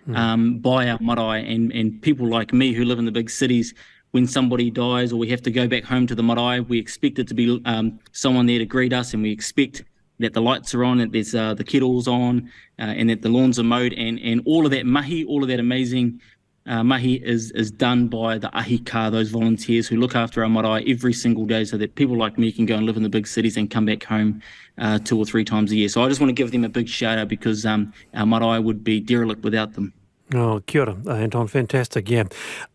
by our marae, and people like me who live in the big cities, when somebody dies or we have to go back home to the marae, we expect it to be someone there to greet us, and we expect that the lights are on, that there's the kettle's on, and that the lawns are mowed, and all of that mahi, all of that amazing mahi is done by the ahika, those volunteers who look after our marae every single day, so that people like me can go and live in the big cities and come back home 2 or 3 times a year. So I just want to give them a big shout out, because our marae would be derelict without them. Oh, kia ora, Anton, fantastic, yeah.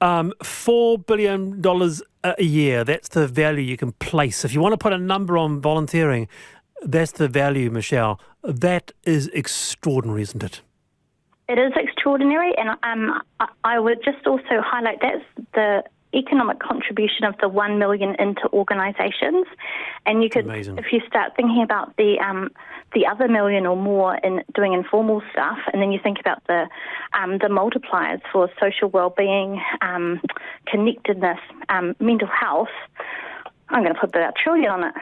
$4 billion a year, that's the value you can place. If you want to put a number on volunteering, that's the value, Michelle. That is extraordinary, isn't it? It is extraordinary, and I would just also highlight that's the economic contribution of the 1 million into organisations, and you could, Amazing. If you start thinking about the other million or more in doing informal stuff, and then you think about the multipliers for social well-being, connectedness, mental health, I'm going to put about $1 trillion on it.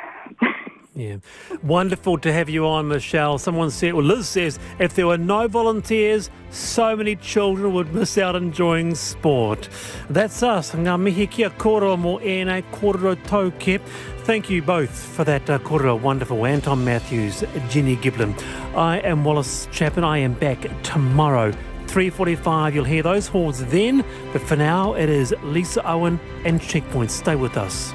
Yeah. Wonderful to have you on, Michelle. Someone said, well, Liz says, if there were no volunteers, so many children would miss out enjoying sport. That's us. Ngā mihi kia kōrero mō ēnei kōrero tauke. Thank you both for that kōrero. Wonderful. Anton Matthews, Jenny Giblin. I am Wallace Chapman. I am back tomorrow. 3:45. You'll hear those horns then. But for now, it is Lisa Owen and Checkpoint. Stay with us.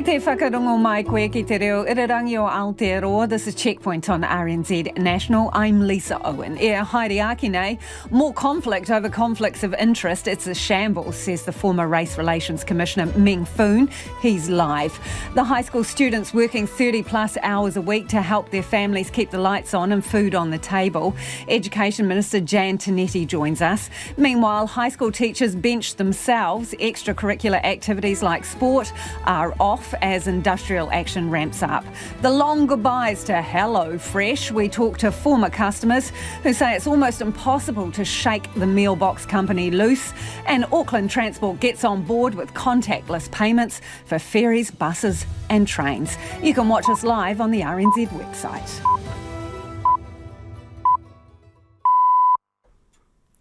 Te whakarongo mai koe ki te reo irarangi o Aotearoa. This is Checkpoint on RNZ National. I'm Lisa Owen. Haere aki nei. More conflict over conflicts of interest. It's a shambles, says the former Race Relations Commissioner Meng Foon. He's live. The high school students working 30 plus hours a week to help their families keep the lights on and food on the table. Education Minister Jan Tinetti joins us. Meanwhile, high school teachers bench themselves. Extracurricular activities like sport are off as industrial action ramps up. The long goodbyes to HelloFresh. We talk to former customers who say it's almost impossible to shake the meal box company loose. And Auckland Transport gets on board with contactless payments for ferries, buses and trains. You can watch us live on the RNZ website.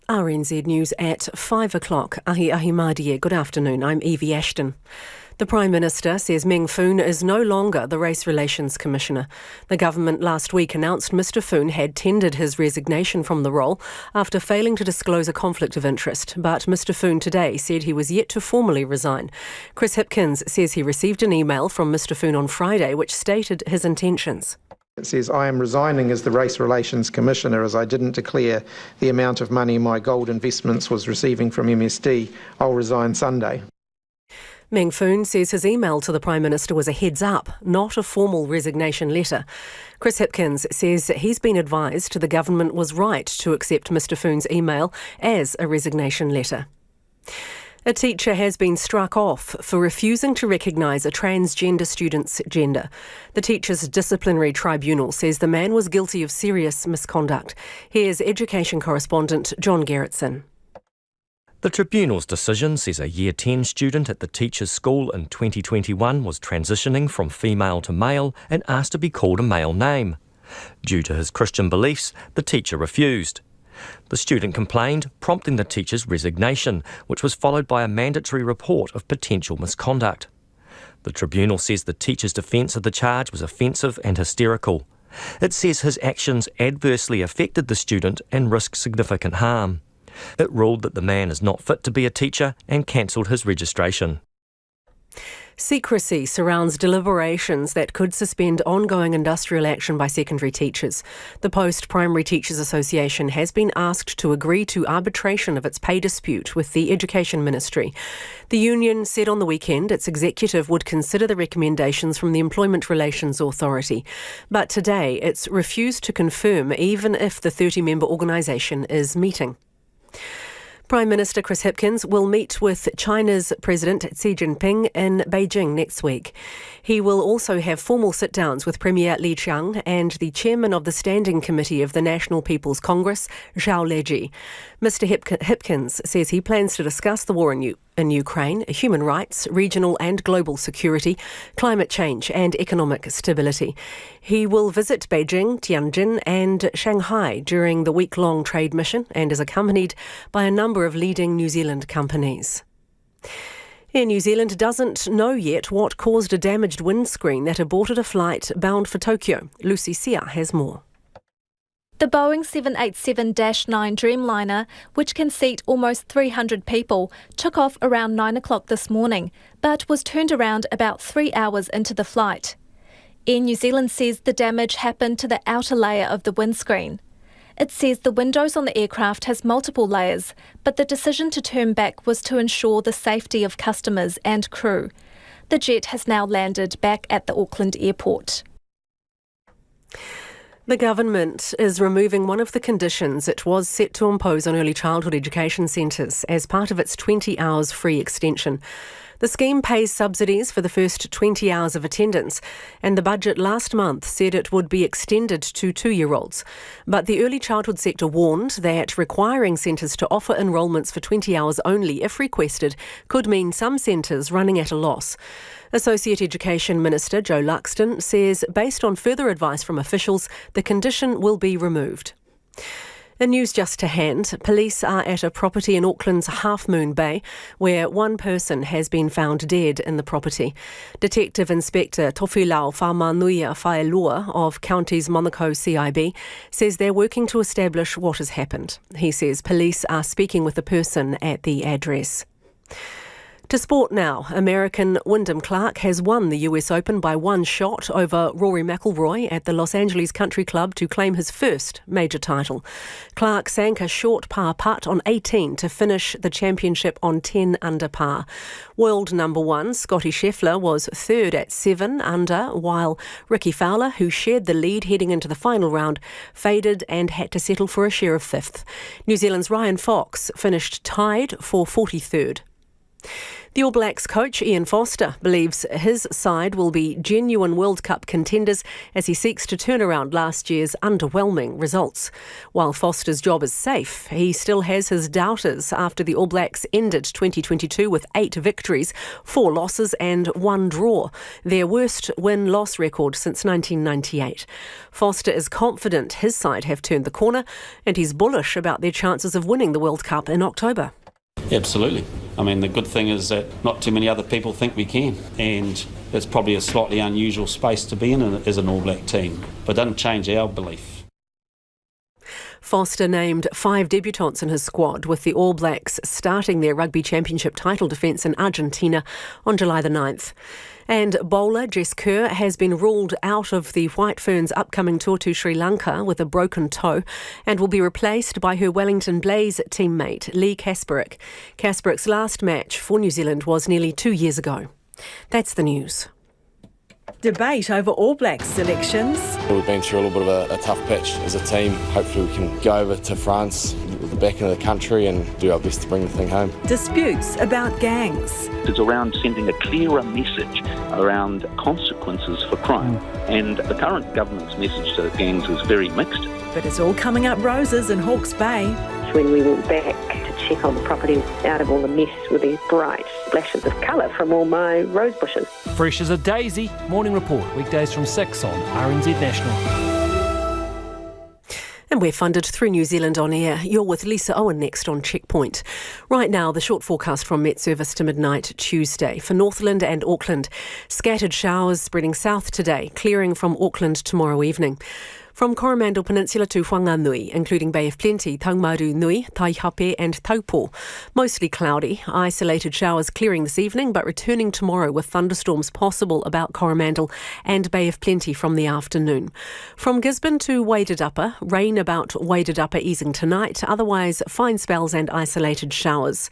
RNZ News at 5 o'clock. Ahi Madia. Good afternoon. I'm Evie Ashton. The Prime Minister says Meng Foon is no longer the Race Relations Commissioner. The government last week announced Mr Foon had tendered his resignation from the role after failing to disclose a conflict of interest. But Mr Foon today said he was yet to formally resign. Chris Hipkins says he received an email from Mr Foon on Friday which stated his intentions. It says, I am resigning as the Race Relations Commissioner as I didn't declare the amount of money my gold investments was receiving from MSD. I'll resign Sunday. Meng Foon says his email to the Prime Minister was a heads up, not a formal resignation letter. Chris Hipkins says that he's been advised the government was right to accept Mr Foon's email as a resignation letter. A teacher has been struck off for refusing to recognise a transgender student's gender. The teacher's disciplinary tribunal says the man was guilty of serious misconduct. Here's education correspondent John Gerritsen. The tribunal's decision says a Year 10 student at the teacher's school in 2021 was transitioning from female to male and asked to be called a male name. Due to his Christian beliefs, the teacher refused. The student complained, prompting the teacher's resignation, which was followed by a mandatory report of potential misconduct. The tribunal says the teacher's defence of the charge was offensive and hysterical. It says his actions adversely affected the student and risked significant harm. It ruled that the man is not fit to be a teacher and cancelled his registration. Secrecy surrounds deliberations that could suspend ongoing industrial action by secondary teachers. The Post-Primary Teachers Association has been asked to agree to arbitration of its pay dispute with the Education Ministry. The union said on the weekend its executive would consider the recommendations from the Employment Relations Authority. But today it's refused to confirm even if the 30-member organisation is meeting. Prime Minister Chris Hipkins will meet with China's President Xi Jinping in Beijing next week. He will also have formal sit-downs with Premier Li Qiang and the Chairman of the Standing Committee of the National People's Congress, Zhao Leji. Mr Hipkins says he plans to discuss the war in Ukraine, human rights, regional and global security, climate change and economic stability. He will visit Beijing, Tianjin and Shanghai during the week-long trade mission and is accompanied by a number of leading New Zealand companies. Air New Zealand doesn't know yet what caused a damaged windscreen that aborted a flight bound for Tokyo. Lucy Sia has more. The Boeing 787-9 Dreamliner, which can seat almost 300 people, took off around 9 o'clock this morning, but was turned around about 3 hours into the flight. Air New Zealand says the damage happened to the outer layer of the windscreen. It says the windows on the aircraft has multiple layers, but the decision to turn back was to ensure the safety of customers and crew. The jet has now landed back at the Auckland airport. The government is removing one of the conditions it was set to impose on early childhood education centres as part of its 20 hours free extension. The scheme pays subsidies for the first 20 hours of attendance, and the budget last month said it would be extended to 2-year-olds. But the early childhood sector warned that requiring centres to offer enrolments for 20 hours only, if requested, could mean some centres running at a loss. Associate Education Minister Joe Luxton says, based on further advice from officials, the condition will be removed. In news just to hand, police are at a property in Auckland's Half Moon Bay where one person has been found dead in the property. Detective Inspector Tofilau Whamanuia Whaelua of County's Monaco CIB says they're working to establish what has happened. He says police are speaking with the person at the address. To sport now, American Wyndham Clark has won the US Open by one shot over Rory McIlroy at the Los Angeles Country Club to claim his first major title. Clark sank a short par putt on 18 to finish the championship on 10 under par. World number one, Scotty Scheffler, was third at 7 under, while Ricky Fowler, who shared the lead heading into the final round, faded and had to settle for a share of 5th. New Zealand's Ryan Fox finished tied for 43rd. The All Blacks coach Ian Foster believes his side will be genuine World Cup contenders as he seeks to turn around last year's underwhelming results. While Foster's job is safe, he still has his doubters after the All Blacks ended 2022 with 8 victories, 4 losses and 1 draw, their worst win-loss record since 1998. Foster is confident his side have turned the corner and he's bullish about their chances of winning the World Cup in October. Absolutely. I mean, the good thing is that not too many other people think we can, and it's probably a slightly unusual space to be in as an All Black team, but it doesn't change our belief. Foster named 5 debutants in his squad, with the All Blacks starting their rugby championship title defence in Argentina on July the 9th. And bowler Jess Kerr has been ruled out of the White Ferns' upcoming tour to Sri Lanka with a broken toe and will be replaced by her Wellington Blaze teammate Lee Kasparic. Kasparic's last match for New Zealand was nearly 2 years ago. That's the news. Debate over All Blacks selections. We've been through a little bit of a tough patch as a team. Hopefully we can go over to France with the back of the country and do our best to bring the thing home. Disputes about gangs. It's around sending a clearer message around consequences for crime. And the current government's message to gangs is very mixed. But it's all coming up roses in Hawke's Bay. When we went back to check on the property, out of all the mess were these bright splashes of colour from all my rose bushes. Fresh as a daisy. Morning Report, weekdays from 6 on RNZ National. And we're funded through New Zealand On Air. You're with Lisa Owen next on Checkpoint. Right now, the short forecast from Met Service to midnight Tuesday. For Northland and Auckland, scattered showers spreading south today, clearing from Auckland tomorrow evening. From Coromandel Peninsula to Whanganui, including Bay of Plenty, Taungmaru Nui, Taihape and Taupo. Mostly cloudy, isolated showers clearing this evening but returning tomorrow with thunderstorms possible about Coromandel and Bay of Plenty from the afternoon. From Gisborne to Wadadupper, rain about Wadadupper easing tonight, otherwise fine spells and isolated showers.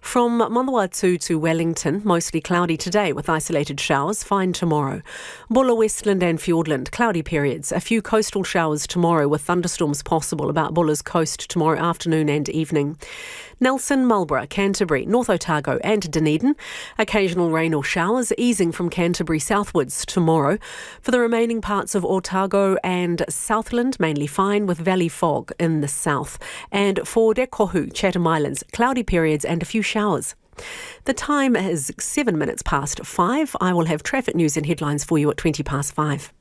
From Manawatu to Wellington, mostly cloudy today with isolated showers, fine tomorrow. Bulla, Westland and Fiordland, cloudy periods. A few coastal showers tomorrow with thunderstorms possible about Bulla's coast tomorrow afternoon and evening. Nelson, Marlborough, Canterbury, North Otago and Dunedin. Occasional rain or showers easing from Canterbury southwards tomorrow. For the remaining parts of Otago and Southland, mainly fine with valley fog in the south. And for Kohu, Chatham Islands, cloudy periods and a few showers. The time is 7 minutes past 5. I will have traffic news and headlines for you at 20 past 5.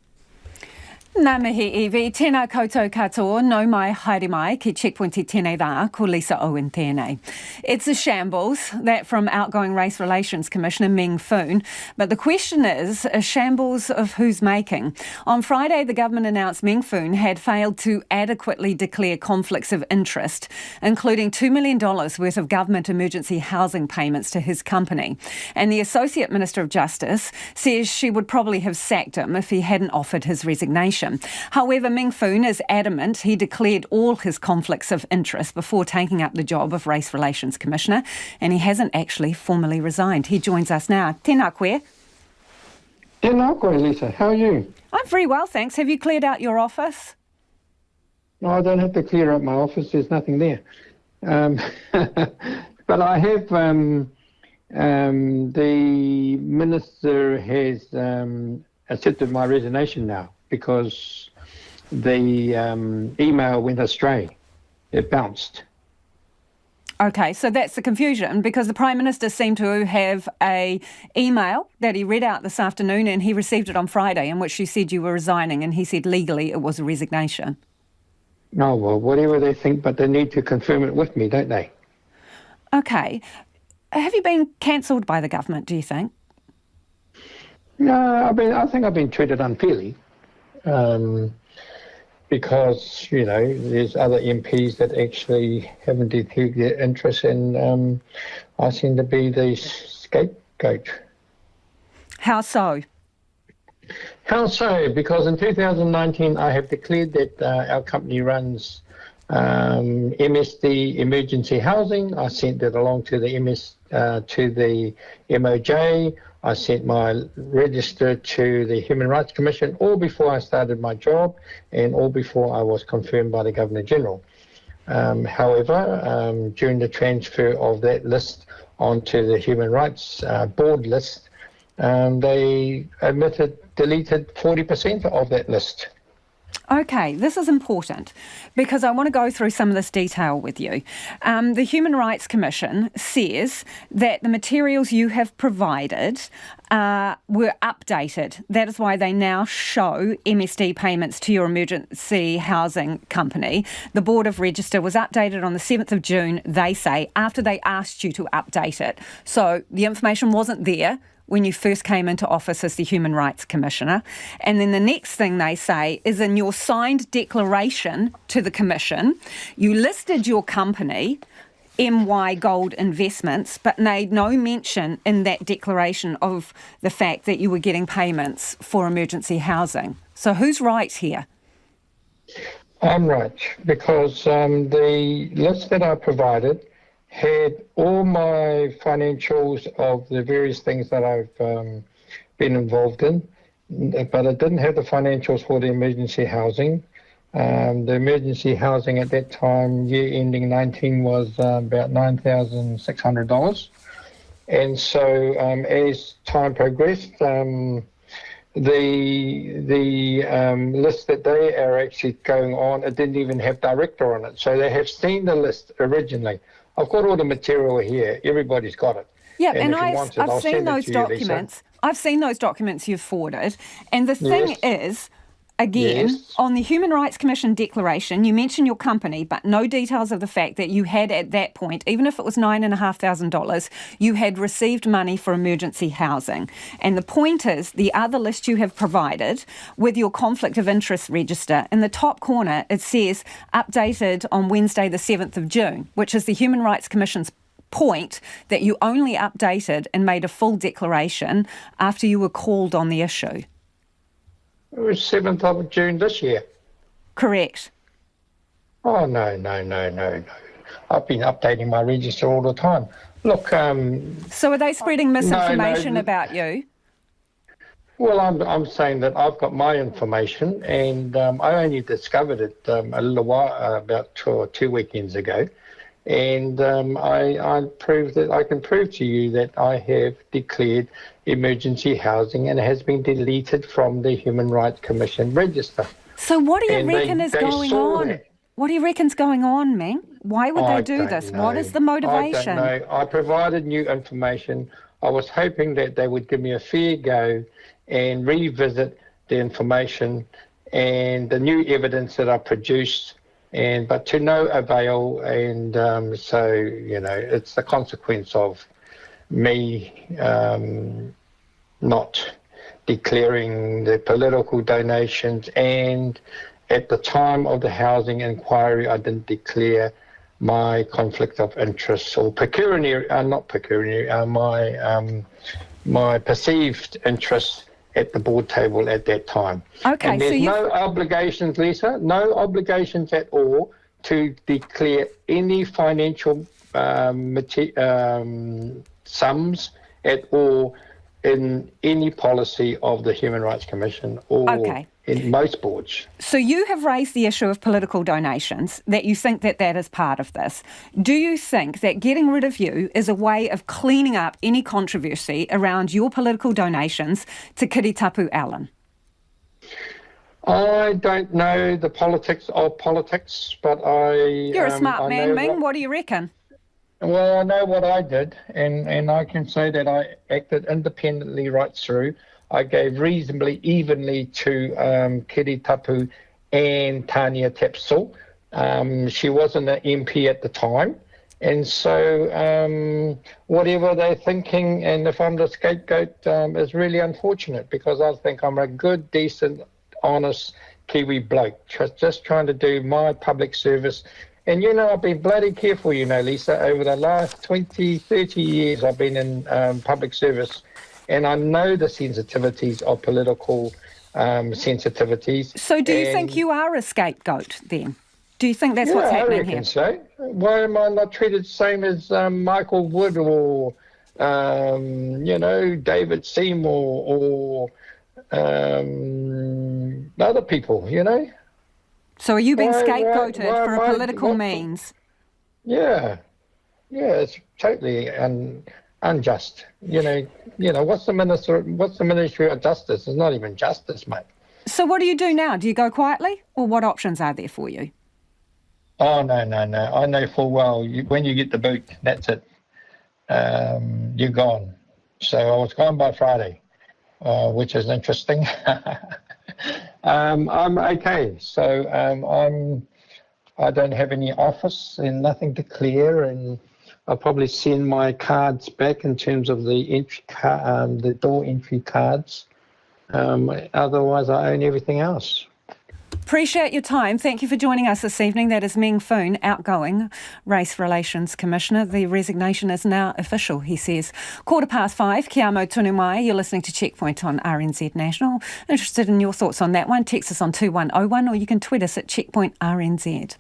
Nā mihi iwi, tēnā koutou katoa, no mai haere mai ki checkpointi tēnei rā, ko Lisa Owen tēnei. It's a shambles, that from outgoing Race Relations Commissioner Meng Foon, but the question is, a shambles of whose making? On Friday, the government announced Meng Foon had failed to adequately declare conflicts of interest, including $2 million worth of government emergency housing payments to his company. And the Associate Minister of Justice says she would probably have sacked him if he hadn't offered his resignation. However, Meng Foon is adamant he declared all his conflicts of interest before taking up the job of Race Relations Commissioner, and he hasn't actually formally resigned. He joins us now. Tēnā koe. Tēnā koe, Lisa. How are you? I'm very well, thanks. Have you cleared out your office? No, I don't have to clear out my office. There's nothing there. But I have... the Minister has accepted my resignation now, because the email went astray. It bounced. Okay, so that's the confusion, because the Prime Minister seemed to have a email that he read out this afternoon, and he received it on Friday, in which you said you were resigning, and he said legally it was a resignation. Oh, well, whatever they think, but they need to confirm it with me, don't they? Okay. Have you been cancelled by the government, do you think? No, I think I've been treated unfairly. Because, you know, there's other MPs that actually haven't declared their interest, and I seem to be the scapegoat. How so? How so? Because in 2019 I have declared that our company runs MSD emergency housing. I sent that along to the to the MOJ. I sent my register to the Human Rights Commission, all before I started my job and all before I was confirmed by the Governor-General. However, during the transfer of that list onto the Human Rights Board list, they deleted 40% of that list. Okay, this is important because I want to go through some of this detail with you. The Human Rights Commission says that the materials you have provided were updated. That is why they now show MSD payments to your emergency housing company. The Board of Register was updated on the 7th of June, they say, after they asked you to update it. So the information wasn't there when you first came into office as the Human Rights Commissioner. And then the next thing they say is in your signed declaration to the Commission, you listed your company, MY Gold Investments, but made no mention in that declaration of the fact that you were getting payments for emergency housing. So who's right here? I'm right, because the list that I provided had all my financials of the various things that I've been involved in, but it didn't have the financials for the emergency housing. The emergency housing at that time, year ending 19, was about $9,600. And so as time progressed, the list that they are actually going on, it didn't even have director on it. So they have seen the list originally. I've got all the material here. Everybody's got it. Yeah, and I've seen those documents. I've seen those documents you've forwarded. And the thing is, again, on the Human Rights Commission declaration, you mention your company, but no details of the fact that you had at that point, even if it was $9,500, you had received money for emergency housing. And the point is, the other list you have provided with your conflict of interest register, in the top corner, it says updated on Wednesday, the 7th of June, which is the Human Rights Commission's point that you only updated and made a full declaration after you were called on the issue. It was 7th of June this year. Correct. Oh, no. I've been updating my register all the time. Look... so are they spreading misinformation about you? Well, I'm saying that I've got my information, and I only discovered it a little while, about two weekends ago. And I can prove to you that I have declared emergency housing and it has been deleted from the Human Rights Commission register. So what do you reckon is going on? That. What do you reckon's going on, Meng? Why would they do this? Know. What is the motivation? I don't know. I provided new information. I was hoping that they would give me a fair go and revisit the information and the new evidence that I produced. But to no avail, and so, it's the consequence of me not declaring the political donations, and at the time of the housing inquiry, I didn't declare my conflict of interest or my perceived interest at the board table at that time. Okay, and there's no obligations, Lisa, no obligations at all to declare any financial sums at all in any policy of the Human Rights Commission or in most boards. So you have raised the issue of political donations, that you think that is part of this. Do you think that getting rid of you is a way of cleaning up any controversy around your political donations to Kiritapu Allen? I don't know the politics of politics, but You're a smart man, Meng. What do you reckon? Well, I know what I did, and I can say that I acted independently right through. I gave reasonably evenly to Kiritapu and Tania Tapsell. She wasn't an MP at the time. And so whatever they're thinking, and if I'm the scapegoat, is really unfortunate, because I think I'm a good, decent, honest Kiwi bloke, just trying to do my public service. And, I've been bloody careful, Lisa, over the last 20, 30 years I've been in public service. And I know the sensitivities of political sensitivities. So do you think you are a scapegoat then? Do you think that's what's happening here? I reckon so. Why am I not treated the same as Michael Wood or, David Seymour or other people, So are you being scapegoated for a political means? Yeah, it's totally unjust. What's the Ministry of Justice? It's not even justice, mate. So what do you do now? Do you go quietly, or what options are there for you? Oh, no. I know full well, when you get the boot, that's it. You're gone. So I was gone by Friday, which is interesting. I'm okay. So I don't have any office and nothing to clear, and I'll probably send my cards back in terms of the entry the door entry cards. Otherwise, I own everything else. Appreciate your time. Thank you for joining us this evening. That is Meng Foon, outgoing Race Relations Commissioner. The resignation is now official, he says. 5:15, Kia mau tunu mai. You're listening to Checkpoint on RNZ National. Interested in your thoughts on that one? Text us on 2101, or you can tweet us at Checkpoint RNZ.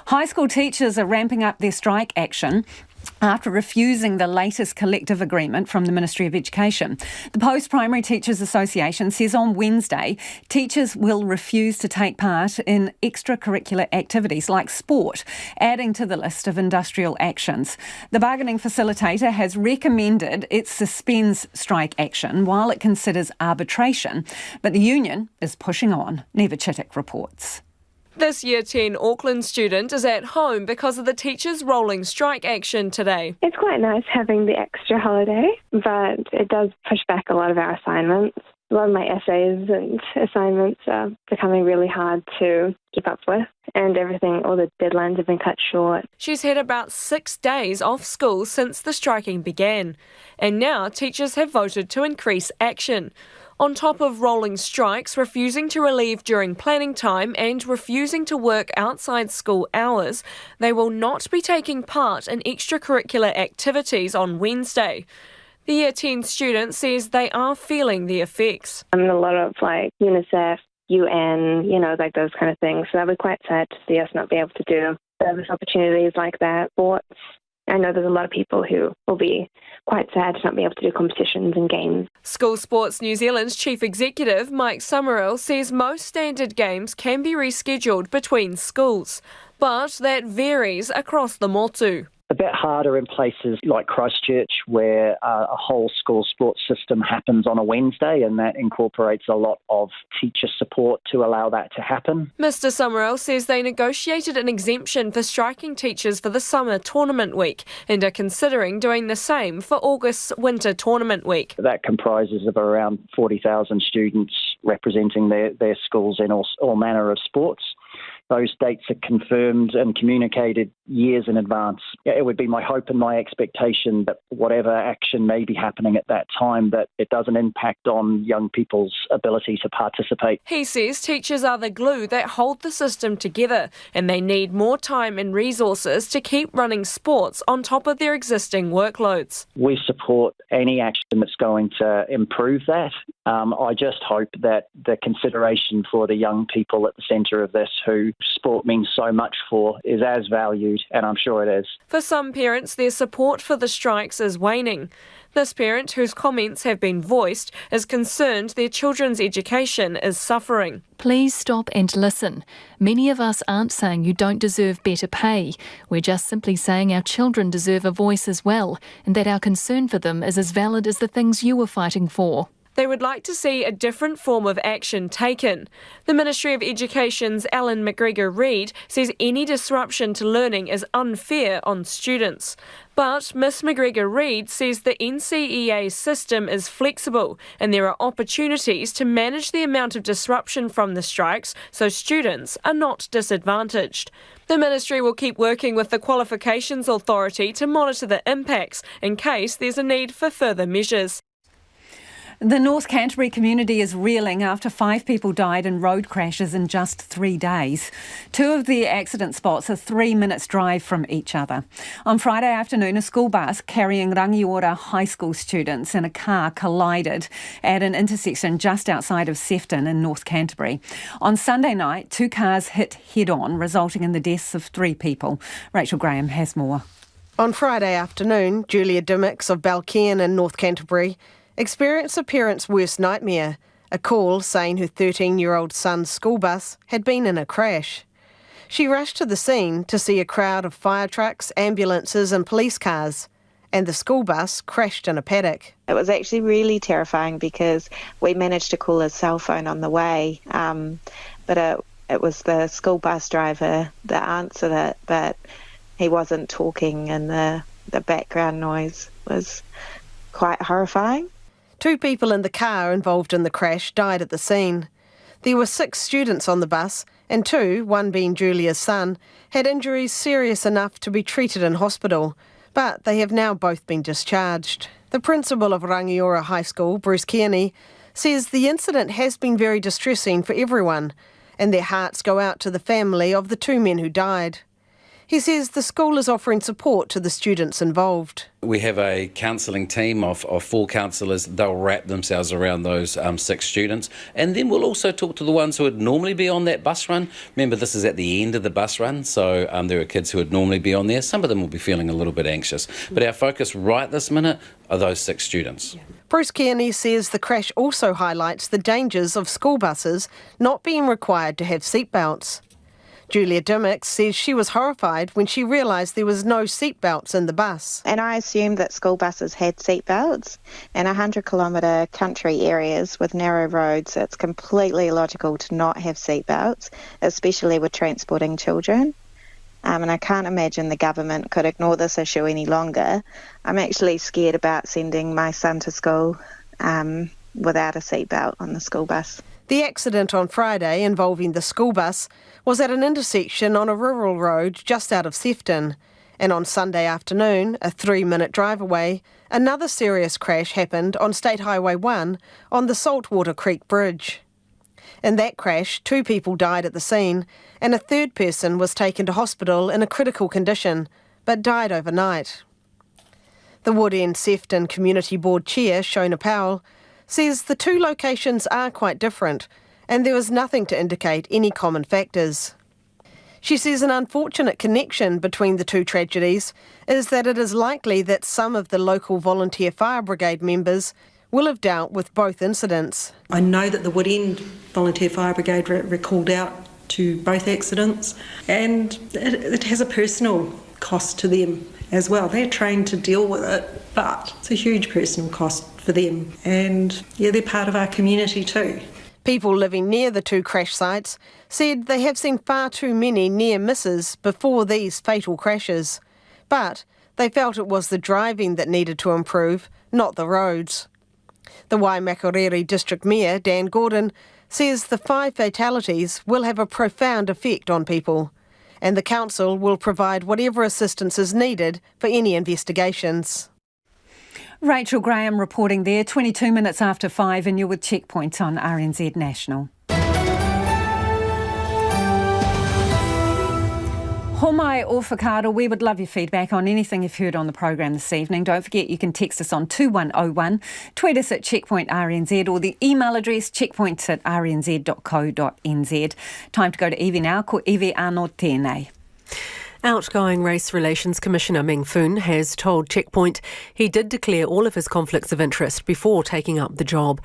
High school teachers are ramping up their strike action after refusing the latest collective agreement from the Ministry of Education. The Post-Primary Teachers Association says on Wednesday, teachers will refuse to take part in extracurricular activities like sport, adding to the list of industrial actions. The bargaining facilitator has recommended it suspends strike action while it considers arbitration, but the union is pushing on. Neva Chittick reports. This Year 10 Auckland student is at home because of the teachers' rolling strike action today. It's quite nice having the extra holiday, but it does push back a lot of our assignments. A lot of my essays and assignments are becoming really hard to keep up with, and all the deadlines have been cut short. She's had about 6 days off school since the striking began, and now teachers have voted to increase action. On top of rolling strikes, refusing to relieve during planning time and refusing to work outside school hours, they will not be taking part in extracurricular activities on Wednesday. The Year 10 student says they are feeling the effects. A lot of UNICEF, UN, those kind of things. So they'll be quite sad to see us not be able to do service opportunities like that. Sports. I know there's a lot of people who will be quite sad to not be able to do competitions and games. School Sports New Zealand's Chief Executive Mike Summerall says most standard games can be rescheduled between schools. but that varies across the motu. A bit harder in places like Christchurch, where a whole school sports system happens on a Wednesday, and that incorporates a lot of teacher support to allow that to happen. Mr Summerall says they negotiated an exemption for striking teachers for the summer tournament week and are considering doing the same for August's winter tournament week. That comprises of around 40,000 students representing their schools in all manner of sports. Those dates are confirmed and communicated years in advance. It would be my hope and my expectation that whatever action may be happening at that time, that it doesn't impact on young people's ability to participate. He says teachers are the glue that hold the system together, and they need more time and resources to keep running sports on top of their existing workloads. We support any action that's going to improve that. I just hope that the consideration for the young people at the centre of this, who sport means so much for, is as valued, and I'm sure it is. For some parents, their support for the strikes is waning. This parent, whose comments have been voiced, is concerned their children's education is suffering. Please stop and listen. Many of us aren't saying you don't deserve better pay. We're just simply saying our children deserve a voice as well, and that our concern for them is as valid as the things you were fighting for. They would like to see a different form of action taken. The Ministry of Education's Alan McGregor-Reid says any disruption to learning is unfair on students. But Ms McGregor-Reid says the NCEA system is flexible and there are opportunities to manage the amount of disruption from the strikes so students are not disadvantaged. The Ministry will keep working with the Qualifications Authority to monitor the impacts in case there's a need for further measures. The North Canterbury community is reeling after 5 people died in road crashes in just 3 days. 2 of the accident spots are 3 minutes' drive from each other. On Friday afternoon, a school bus carrying Rangiora High School students and a car collided at an intersection just outside of Sefton in North Canterbury. On Sunday night, 2 cars hit head-on, resulting in the deaths of 3 people. Rachel Graham has more. On Friday afternoon, Julia Dimmicks of Balcairn in North Canterbury experienced a parent's worst nightmare, a call saying her 13-year-old son's school bus had been in a crash. She rushed to the scene to see a crowd of fire trucks, ambulances and police cars, and the school bus crashed in a paddock. It was actually really terrifying because we managed to call his cell phone on the way, but it was the school bus driver that answered it, but he wasn't talking and the background noise was quite horrifying. 2 people in the car involved in the crash died at the scene. There were 6 students on the bus, and 2, one being Julia's son, had injuries serious enough to be treated in hospital, but they have now both been discharged. The principal of Rangiora High School, Bruce Kearney, says the incident has been very distressing for everyone, and their hearts go out to the family of the 2 men who died. He says the school is offering support to the students involved. We have a counselling team of 4 counsellors. They'll wrap themselves around those 6 students. And then we'll also talk to the ones who would normally be on that bus run. Remember, this is at the end of the bus run, so there are kids who would normally be on there. Some of them will be feeling a little bit anxious. But our focus right this minute are those 6 students. Bruce Kearney says the crash also highlights the dangers of school buses not being required to have seatbelts. Julia Dimmicks says she was horrified when she realised there was no seatbelts in the bus. And I assumed that school buses had seatbelts. In 100-kilometre country areas with narrow roads, it's completely illogical to not have seatbelts, especially with transporting children. And I can't imagine the government could ignore this issue any longer. I'm actually scared about sending my son to school without a seatbelt on the school bus. The accident on Friday involving the school bus was at an intersection on a rural road just out of Sefton. And on Sunday afternoon, a 3-minute drive away, another serious crash happened on State Highway 1 on the Saltwater Creek Bridge. In that crash, 2 people died at the scene and a 3rd person was taken to hospital in a critical condition, but died overnight. The Wood End Sefton Community Board Chair, Shona Powell, says the 2 locations are quite different and there was nothing to indicate any common factors. She says an unfortunate connection between the 2 tragedies is that it is likely that some of the local volunteer fire brigade members will have dealt with both incidents. I know that the Wood End Volunteer Fire Brigade were called out to both accidents, and it has a personal cost to them as well. They're trained to deal with it, but it's a huge personal cost for them, and yeah, they're part of our community too. People living near the two crash sites said they have seen far too many near misses before these fatal crashes, but they felt it was the driving that needed to improve, not the roads. The Waimakariri District Mayor, Dan Gordon, says the 5 fatalities will have a profound effect on people, and the council will provide whatever assistance is needed for any investigations. Rachel Graham reporting there, 22 minutes after 5, and you're with Checkpoint on RNZ National. Homai or whakaaro, we would love your feedback on anything you've heard on the program this evening. Don't forget you can text us on 2101, tweet us at Checkpoint RNZ, or the email address checkpoints@rnz.co.nz. Time to go to Evie now. Ko Evie anō tēnei. Outgoing Race Relations Commissioner Meng Foon has told Checkpoint he did declare all of his conflicts of interest before taking up the job.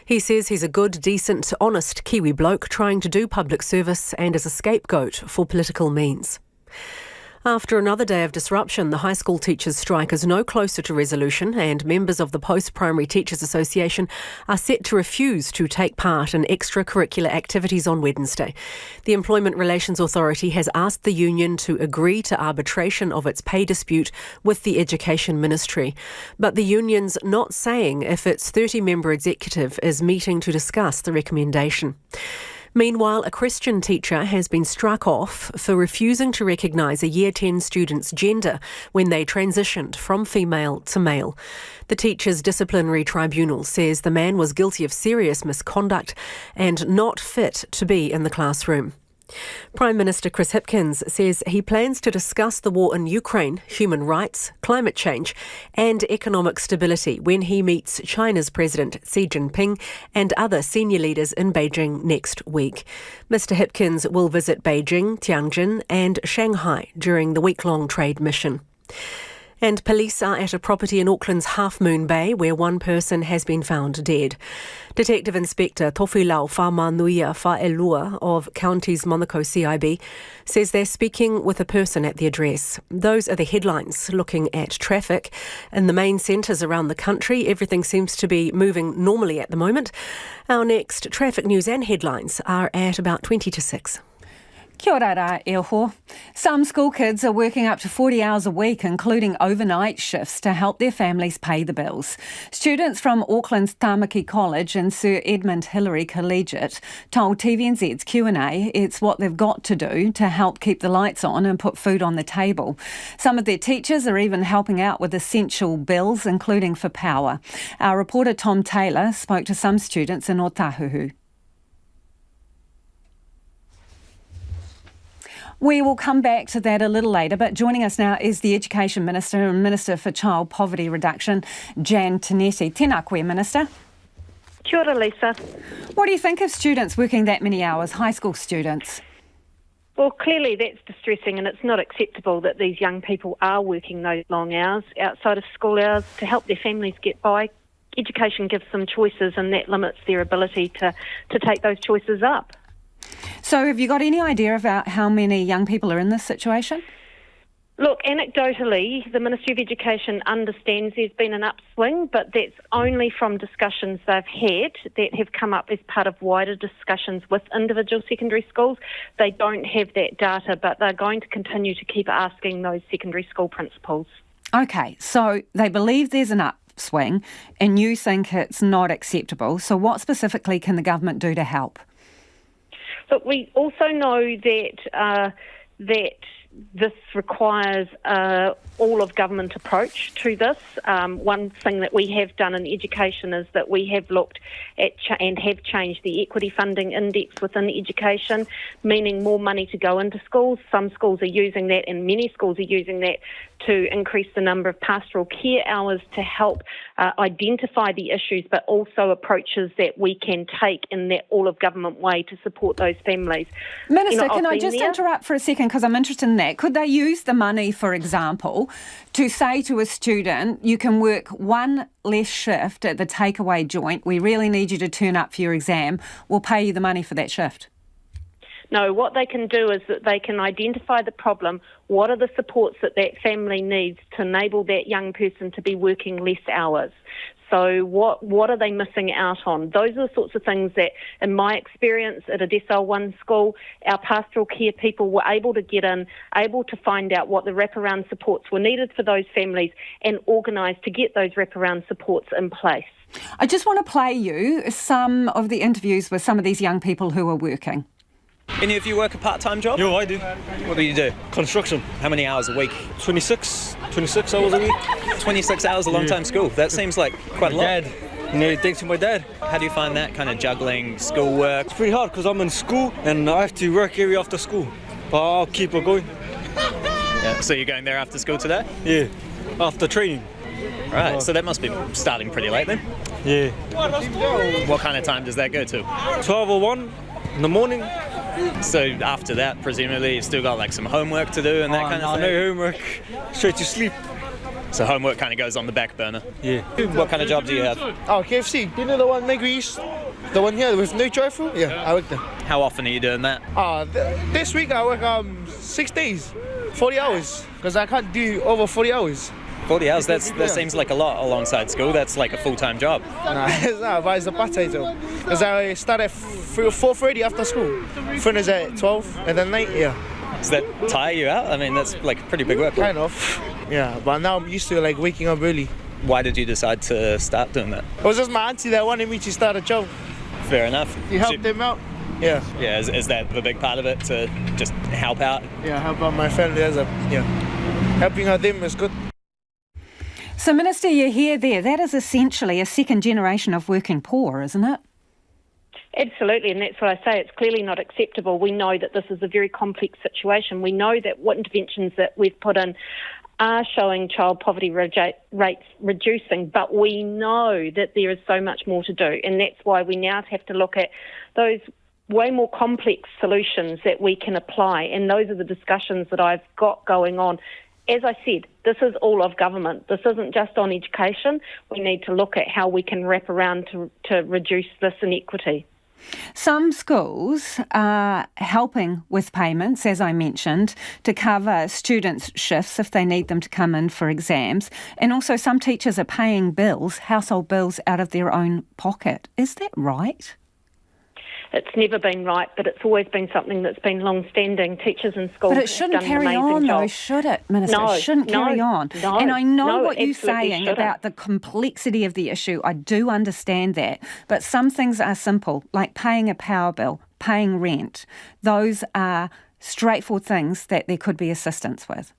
He says he's a good, decent, honest Kiwi bloke trying to do public service and is a scapegoat for political means. After another day of disruption, the high school teachers' strike is no closer to resolution, and members of the Post-Primary Teachers Association are set to refuse to take part in extracurricular activities on Wednesday. The Employment Relations Authority has asked the union to agree to arbitration of its pay dispute with the Education Ministry, but the union's not saying if its 30-member executive is meeting to discuss the recommendation. Meanwhile, a Christian teacher has been struck off for refusing to recognise a Year 10 student's gender when they transitioned from female to male. The teacher's disciplinary tribunal says the man was guilty of serious misconduct and not fit to be in the classroom. Prime Minister Chris Hipkins says he plans to discuss the war in Ukraine, human rights, climate change and economic stability when he meets China's President Xi Jinping and other senior leaders in Beijing next week. Mr Hipkins will visit Beijing, Tianjin and Shanghai during the week-long trade mission. And police are at a property in Auckland's Half Moon Bay where one person has been found dead. Detective Inspector Tofilau Whamanuia Whaelua of County's Monaco CIB says they're speaking with a person at the address. Those are the headlines looking at traffic. In the main centres around the country, everything seems to be moving normally at the moment. Our next traffic news and headlines are at about 20 to 6. Kia ora rā, e ho. Some school kids are working up to 40 hours a week, including overnight shifts, to help their families pay the bills. Students from Auckland's Tamaki College and Sir Edmund Hillary Collegiate told TVNZ's Q&A it's what they've got to do to help keep the lights on and put food on the table. Some of their teachers are even helping out with essential bills, including for power. Our reporter Tom Taylor spoke to some students in Otahuhu. We will come back to that a little later, but joining us now is the Education Minister and Minister for Child Poverty Reduction, Jan Tinetti. Tēnā koe, Minister. Kia ora, Lisa. What do you think of students working that many hours, high school students? Well, clearly that's distressing, and it's not acceptable that these young people are working those long hours outside of school hours to help their families get by. Education gives them choices, and that limits their ability to take those choices up. So have you got any idea about how many young people are in this situation? Look, anecdotally, the Ministry of Education understands there's been an upswing, but that's only from discussions they've had that have come up as part of wider discussions with individual secondary schools. They don't have that data, but they're going to continue to keep asking those secondary school principals. OK, so they believe there's an upswing and you think it's not acceptable. So what specifically can the government do to help? Look, we also know that this requires all of government approach to this. One thing that we have done in education is that we have looked at and have changed the equity funding index within education, meaning more money to go into schools. Some schools are using that, and many schools are using that to increase the number of pastoral care hours to help identify the issues, but also approaches that we can take in that all-of-government way to support those families. Minister, can I just interrupt for a second because I'm interested in that? Could they use the money, for example, to say to a student, you can work one less shift at the takeaway joint, we really need you to turn up for your exam, we'll pay you the money for that shift? No, what they can do is that they can identify the problem. What are the supports that family needs to enable that young person to be working less hours? So what are they missing out on? Those are the sorts of things that, in my experience at a Decile 1 school, our pastoral care people were able to get in, able to find out what the wraparound supports were needed for those families and organise to get those wraparound supports in place. I just want to play you some of the interviews with some of these young people who are working. Any of you work a part-time job? Yeah, I do. What do you do? Construction. How many hours a week? 26 hours a week. 26 hours a long time school. That seems like quite a lot. Dad. Thanks to my dad. How do you find that kind of juggling schoolwork? It's pretty hard because I'm in school and I have to work every after school. But I'll keep it going. Yeah, so you're going there after school today? Yeah, after training. Right, so that must be starting pretty late then? Yeah. What kind of time does that go to? 12:01 in the morning. So after that, presumably, you've still got like some homework to do and that kind of thing? No homework, straight to sleep. So homework kind of goes on the back burner? Yeah. What kind of job do you have? Oh, KFC. You know the one Negri East? The one here with no drive-through? Yeah, I work there. How often are you doing that? This week I work 6 days, 40 hours, because I can't do over 40 hours. 40 hours, that seems like a lot alongside school. That's like a full-time job. Nah, it's not, but it's a part-time job. Because I start at 4:30 after school, finish at 12, and then night, yeah. Does that tire you out? I mean, that's like pretty big work. Kind of, yeah. But now I'm used to like waking up early. Why did you decide to start doing that? It was just my auntie that wanted me to start a job. Fair enough. You help them out? Yeah. Yeah, is that the big part of it, to just help out? Yeah, help out my family. Helping out them is good. So, Minister, you hear there, that is essentially a second generation of working poor, isn't it? Absolutely, and that's what I say. It's clearly not acceptable. We know that this is a very complex situation. We know that what interventions that we've put in are showing child poverty rates reducing, but we know that there is so much more to do, and that's why we now have to look at those way more complex solutions that we can apply, and those are the discussions that I've got going on. As I said, this is all of government. This isn't just on education. We need to look at how we can wrap around to reduce this inequity. Some schools are helping with payments, as I mentioned, to cover students' shifts if they need them to come in for exams. And also some teachers are paying bills, household bills, out of their own pocket. Is that right? It's never been right, but it's always been something that's been long-standing. Teachers in schools But it shouldn't carry on, though, should it, Minister? No, it shouldn't carry on. No, and I know what you're absolutely saying shouldn't. about the complexity of the issue. I do understand that. But some things are simple, like paying a power bill, paying rent. Those are straightforward things that there could be assistance with.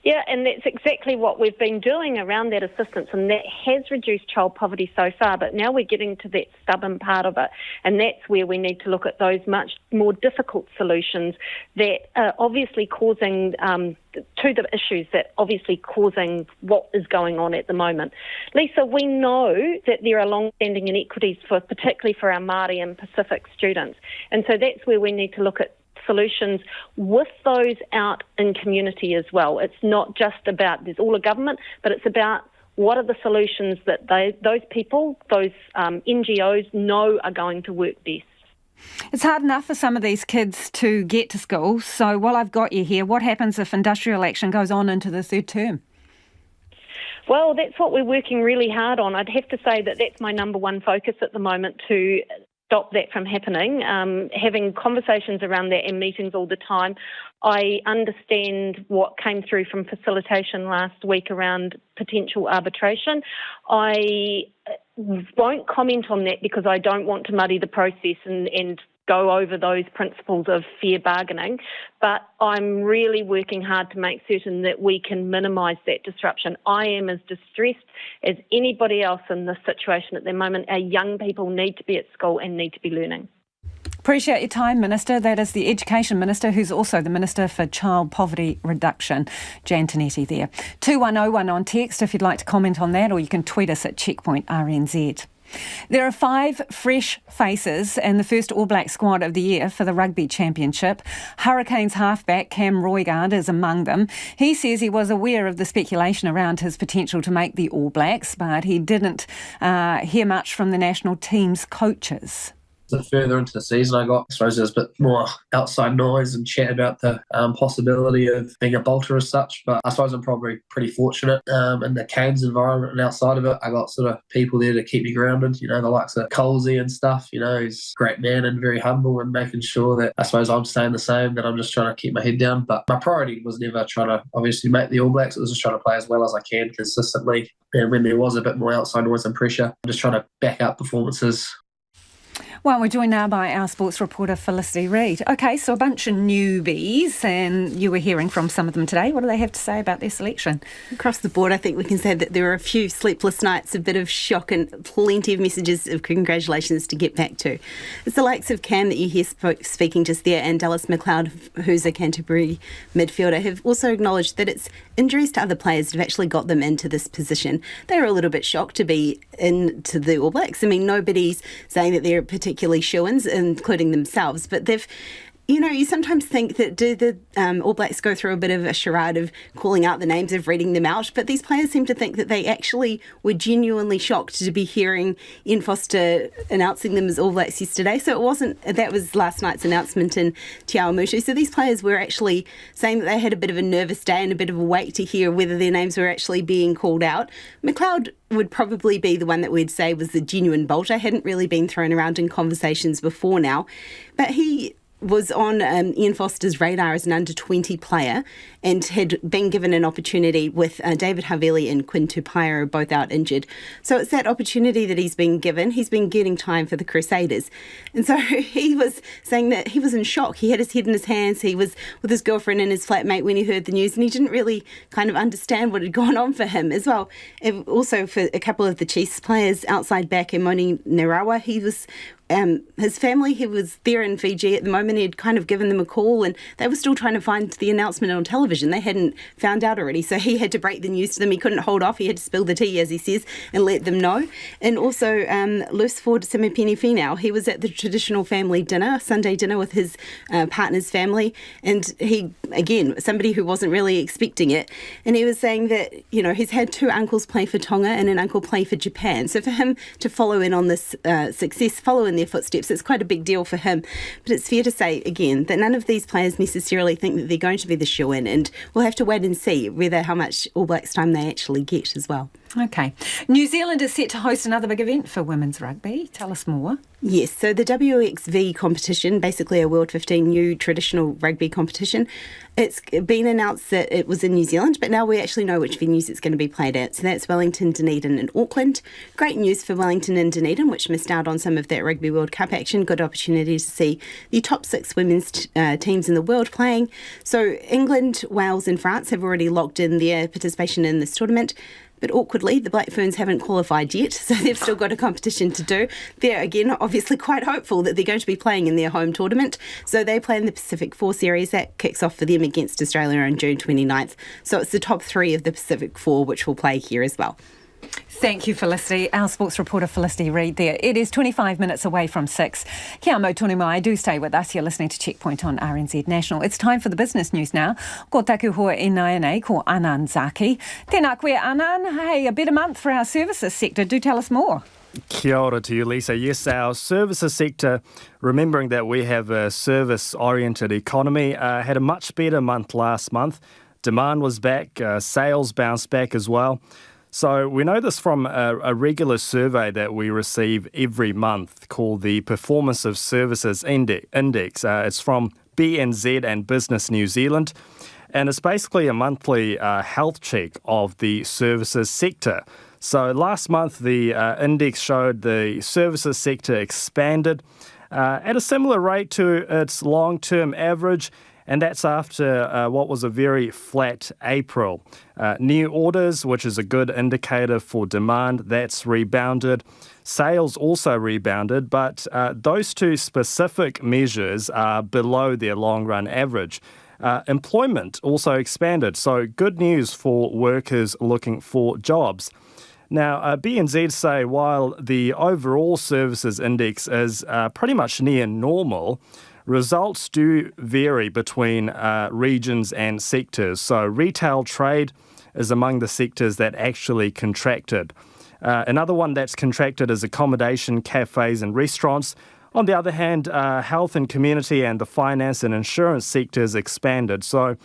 Yeah, and that's exactly what we've been doing around that assistance, and that has reduced child poverty so far, but now we're getting to that stubborn part of it, and that's where we need to look at those much more difficult solutions that are obviously causing, to the issues that obviously causing what is going on at the moment. Lisa, we know that there are long-standing inequities, particularly for our Māori and Pacific students, and so that's where we need to look at solutions with those out in community as well. It's not just about there's all a government, but it's about what are the solutions that those people, those NGOs know are going to work best. It's hard enough for some of these kids to get to school. So while I've got you here, what happens if industrial action goes on into the third term? Well, that's what we're working really hard on. I'd have to say that that's my number one focus at the moment, to stop that from happening, having conversations around that and meetings all the time. I understand what came through from facilitation last week around potential arbitration. I won't comment on that because I don't want to muddy the process and go over those principles of fair bargaining, but I'm really working hard to make certain that we can minimise that disruption. I am as distressed as anybody else in this situation at the moment. Our young people need to be at school and need to be learning. Appreciate your time, Minister. That is the Education Minister, who's also the Minister for Child Poverty Reduction, Jan Tinetti there. 2101 on text if you'd like to comment on that, or you can tweet us at Checkpoint RNZ. There are 5 fresh faces in the first All Black squad of the year for the Rugby Championship. Hurricanes halfback Cam Roigard is among them. He says he was aware of the speculation around his potential to make the All Blacks, but he didn't hear much from the national team's coaches. further into the season, I suppose there's a bit more outside noise and chat about the possibility of being a bolter as such. But I suppose I'm probably pretty fortunate in the Canes environment and outside of it. I got sort of people there to keep me grounded, the likes of Colsey and stuff. He's a great man and very humble and making sure that I suppose I'm staying the same, that I'm just trying to keep my head down. But my priority was never trying to obviously make the All Blacks. It was just trying to play as well as I can consistently. And when there was a bit more outside noise and pressure, I'm just trying to back up performances. Well, we're joined now by our sports reporter, Felicity Reid. OK, so a bunch of newbies, and you were hearing from some of them today. What do they have to say about their selection? Across the board, I think we can say that there were a few sleepless nights, a bit of shock and plenty of messages of congratulations to get back to. It's the likes of Cam that you hear speaking just there, and Dallas McLeod, who's a Canterbury midfielder, have also acknowledged that it's injuries to other players that have actually got them into this position. They were a little bit shocked to be into the All Blacks. I mean, nobody's saying that they're particularly shoo-ins, including themselves, but they've, you sometimes think that do the All Blacks go through a bit of a charade of calling out the names, of reading them out, but these players seem to think that they actually were genuinely shocked to be hearing Ian Foster announcing them as All Blacks yesterday. So that was last night's announcement in Te Awamutu. So these players were actually saying that they had a bit of a nervous day and a bit of a wait to hear whether their names were actually being called out. McLeod would probably be the one that we'd say was the genuine bolter, hadn't really been thrown around in conversations before now, but he was on Ian Foster's radar as an under-20 player and had been given an opportunity with David Havili and Quinn Tupaia both out injured. So it's that opportunity that he's been given. He's been getting time for the Crusaders. And so he was saying that he was in shock. He had his head in his hands. He was with his girlfriend and his flatmate when he heard the news, and he didn't really kind of understand what had gone on for him as well. And also for a couple of the Chiefs players outside back, Emoni Narawa, he was his family, he was there in Fiji at the moment. He'd kind of given them a call and they were still trying to find the announcement on television. They hadn't found out already, so he had to break the news to them. He couldn't hold off. He had to spill the tea, as he says, and let them know. And also Lusford Simipeni Finau, he was at the traditional family dinner, Sunday dinner with his partner's family, and he, again, somebody who wasn't really expecting it, and he was saying that, he's had two uncles play for Tonga and an uncle play for Japan. So for him to follow in on this success, follow in their footsteps, it's quite a big deal for him. But it's fair to say, again, that none of these players necessarily think that they're going to be the shoo-in, and we'll have to wait and see how much All Blacks time they actually get as well. OK. New Zealand is set to host another big event for women's rugby. Tell us more. Yes, so the WXV competition, basically a World 15 new traditional rugby competition, it's been announced that it was in New Zealand, but now we actually know which venues it's going to be played at. So that's Wellington, Dunedin and Auckland. Great news for Wellington and Dunedin, which missed out on some of that Rugby World Cup action. Good opportunity to see the top 6 women's teams in the world playing. So England, Wales and France have already locked in their participation in this tournament. But awkwardly, the Black Ferns haven't qualified yet, so they've still got a competition to do. They're, again, obviously quite hopeful that they're going to be playing in their home tournament. So they play in the Pacific 4 series. That kicks off for them against Australia on June 29th. So it's the top 3 of the Pacific 4, which will play here as well. Thank you, Felicity. Our sports reporter, Felicity Reid there. It is 25 minutes away from 6. Kia amo tonu mai. Do stay with us. You're listening to Checkpoint on RNZ National. It's time for the business news now. Ko taku hoa e nai nei, ko Anand Zaki. Tēnā koe, Anand. Hey, a better month for our services sector. Do tell us more. Kia ora to you, Lisa. Yes, our services sector, remembering that we have a service-oriented economy, had a much better month last month. Demand was back, sales bounced back as well. So we know this from a regular survey that we receive every month called the Performance of Services Index. It's from BNZ and Business New Zealand, and it's basically a monthly health check of the services sector. So last month, the index showed the services sector expanded at a similar rate to its long-term average, and that's after what was a very flat April. New orders, which is a good indicator for demand, that's rebounded. Sales also rebounded, but those two specific measures are below their long-run average. Employment also expanded, so good news for workers looking for jobs. Now, BNZ say while the overall services index is pretty much near normal, results do vary between regions and sectors. So retail trade is among the sectors that actually contracted. Another one that's contracted is accommodation, cafes and restaurants. On the other hand, health and community and the finance and insurance sectors expanded. So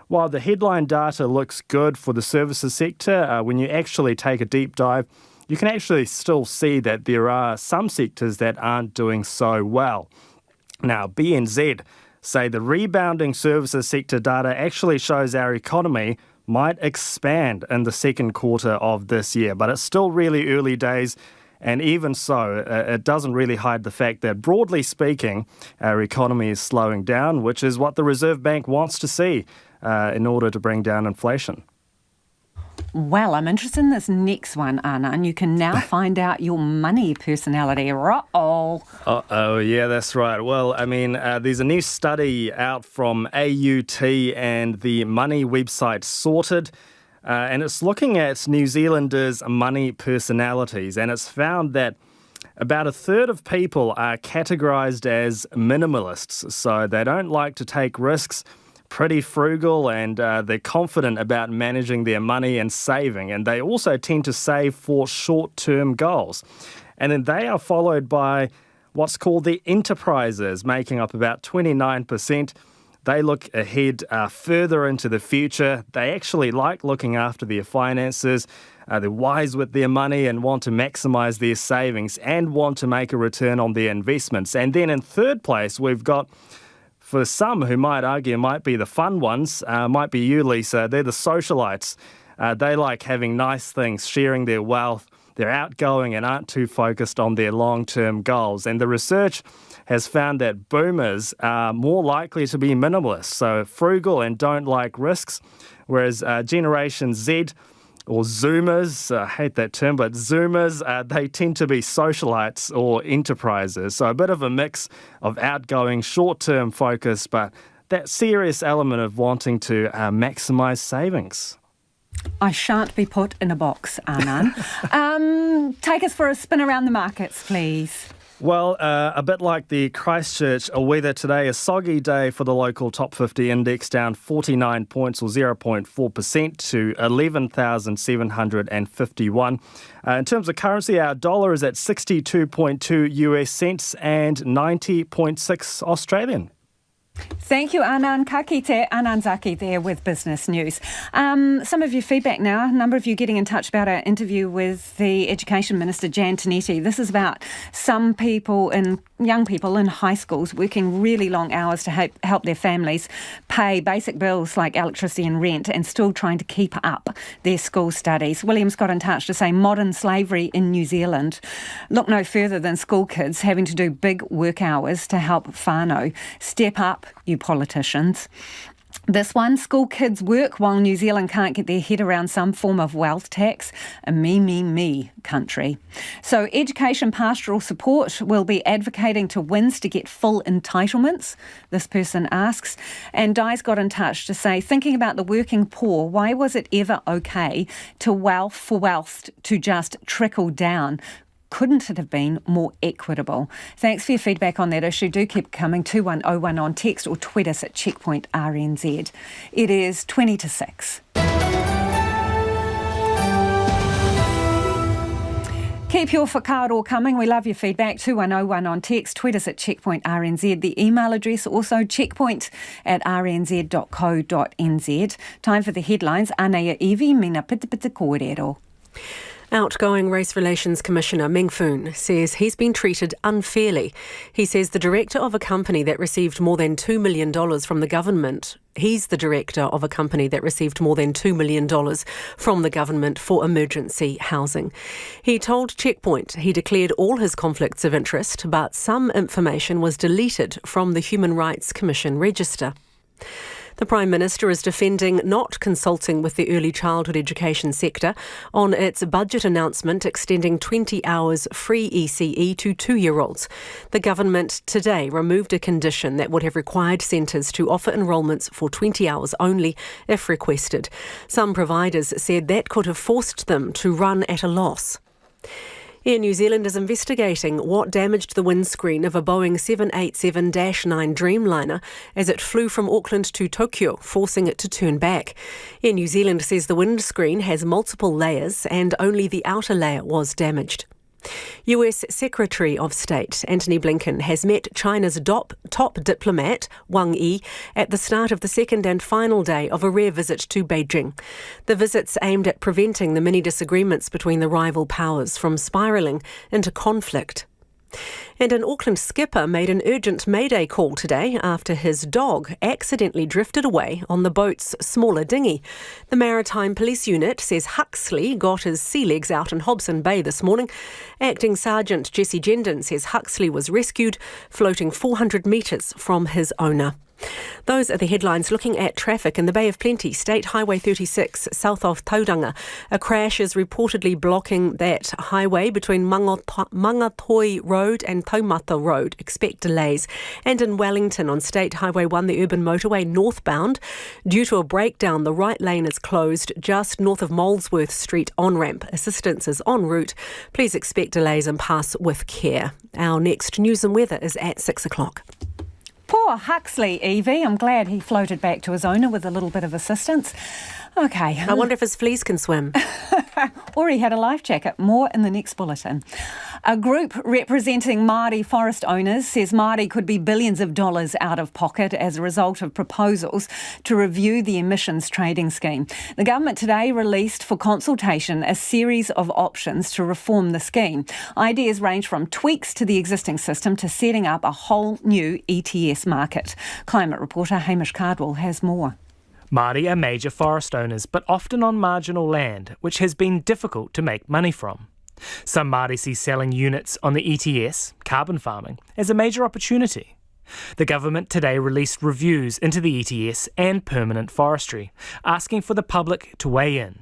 while the headline data looks good for the services sector, when you actually take a deep dive, you can actually still see that there are some sectors that aren't doing so well. Now, BNZ say the rebounding services sector data actually shows our economy might expand in the second quarter of this year, but it's still really early days. And even so, it doesn't really hide the fact that, broadly speaking, our economy is slowing down, which is what the Reserve Bank wants to see in order to bring down inflation. Well, I'm interested in this next one, Anna, and you can now find out your money personality. Uh-oh, yeah, that's right. Well, I mean, there's a new study out from AUT and the money website Sorted, and it's looking at New Zealanders' money personalities, and it's found that about a third of people are categorised as minimalists, so they don't like to take risks, pretty frugal, and they're confident about managing their money and saving, and they also tend to save for short-term goals. And then they are followed by what's called the enterprisers, making up about 29%. They look ahead further into the future. They actually like looking after their finances. They're wise with their money and want to maximise their savings and want to make a return on their investments. And then in third place, we've got, for some who might argue might be the fun ones, might be you, Lisa, they're the socialites. They like having nice things, sharing their wealth. They're outgoing and aren't too focused on their long-term goals. And the research has found that boomers are more likely to be minimalists, so frugal and don't like risks, whereas Generation Z or Zoomers, I hate that term, but Zoomers, they tend to be socialites or enterprisers. So a bit of a mix of outgoing, short-term focus, but that serious element of wanting to maximise savings. I shan't be put in a box, Anand. Take us for a spin around the markets, please. Well, a bit like the Christchurch weather today, a soggy day for the local top 50 index, down 49 points or 0.4% to 11,751. In terms of currency, our dollar is at 62.2 US cents and 90.6 Australian. Thank you, Anand. Ka kite, Anand Zaki there with Business News. Some of your feedback now, a number of you getting in touch about our interview with the Education Minister, Jan Tinetti. This is about some people, young people in high schools working really long hours to help their families pay basic bills like electricity and rent and still trying to keep up their school studies. William's got in touch to say modern slavery in New Zealand. Look no further than school kids having to do big work hours to help whānau. Step up, you politicians. This one, school kids work while New Zealand can't get their head around some form of wealth tax. A me country. So Education Pastoral Support will be advocating to WINS to get full entitlements, this person asks. And Di's got in touch to say, thinking about the working poor, why was it ever okay for wealth to just trickle down? Couldn't it have been more equitable? Thanks for your feedback on that issue. Do keep coming. 2101 on text or tweet us at Checkpoint RNZ. It is 20 to 6. Keep your whakaaro coming. We love your feedback. 2101 on text. Tweet us at Checkpoint RNZ. The email address also checkpoint@rnz.co.nz. Time for the headlines. Anea Iwi, mina pita kōrero. Outgoing Race Relations Commissioner Meng Foon says he's been treated unfairly. He says the director of a company that received more than $2 million from the government. He's the director of a company that received more than $2 million from the government for emergency housing. He told Checkpoint he declared all his conflicts of interest, but some information was deleted from the Human Rights Commission register. The Prime Minister is defending not consulting with the early childhood education sector on its budget announcement extending 20 hours free ECE to 2-year-olds. The government today removed a condition that would have required centres to offer enrolments for 20 hours only if requested. Some providers said that could have forced them to run at a loss. Air New Zealand is investigating what damaged the windscreen of a Boeing 787-9 Dreamliner as it flew from Auckland to Tokyo, forcing it to turn back. Air New Zealand says the windscreen has multiple layers and only the outer layer was damaged. US Secretary of State Antony Blinken has met China's top diplomat, Wang Yi, at the start of the second and final day of a rare visit to Beijing. The visit's aimed at preventing the many disagreements between the rival powers from spiralling into conflict. And an Auckland skipper made an urgent mayday call today after his dog accidentally drifted away on the boat's smaller dinghy. The Maritime Police Unit says Huxley got his sea legs out in Hobson Bay this morning. Acting Sergeant Jesse Gendon says Huxley was rescued, floating 400 metres from his owner. Those are the headlines. Looking at traffic in the Bay of Plenty, State Highway 36 south of Tauranga. A crash is reportedly blocking that highway between Mangatoi Road and Taumata Road. Expect delays. And in Wellington on State Highway 1, the urban motorway northbound, due to a breakdown, the right lane is closed just north of Molesworth Street on-ramp. Assistance is en route. Please expect delays and pass with care. Our next news and weather is at 6 o'clock. Poor Huxley, Evie. I'm glad he floated back to his owner with a little bit of assistance. Okay. I wonder if his fleas can swim. Or he had a life jacket. More in the next bulletin. A group representing Māori forest owners says Māori could be billions of dollars out of pocket as a result of proposals to review the emissions trading scheme. The government today released for consultation a series of options to reform the scheme. Ideas range from tweaks to the existing system to setting up a whole new ETS market. Climate reporter Hamish Cardwell has more. Māori are major forest owners, but often on marginal land, which has been difficult to make money from. Some Māori see selling units on the ETS, carbon farming, as a major opportunity. The government today released reviews into the ETS and permanent forestry, asking for the public to weigh in.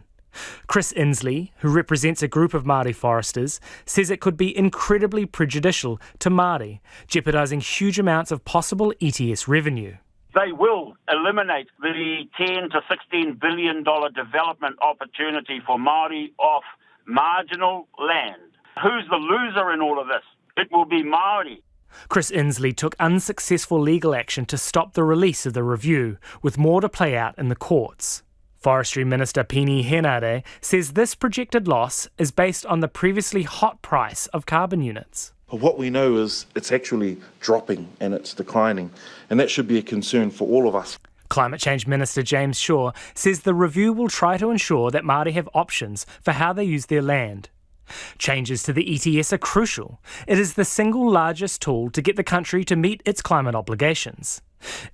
Chris Inslee, who represents a group of Māori foresters, says it could be incredibly prejudicial to Māori, jeopardising huge amounts of possible ETS revenue. They will eliminate the $10 to $16 billion development opportunity for Māori off marginal land. Who's the loser in all of this? It will be Māori. Chris Inslee took unsuccessful legal action to stop the release of the review, with more to play out in the courts. Forestry Minister Pini Henare says this projected loss is based on the previously hot price of carbon units. But what we know is it's actually dropping and it's declining, and that should be a concern for all of us. Climate Change Minister James Shaw says the review will try to ensure that Māori have options for how they use their land. Changes to the ETS are crucial. It is the single largest tool to get the country to meet its climate obligations.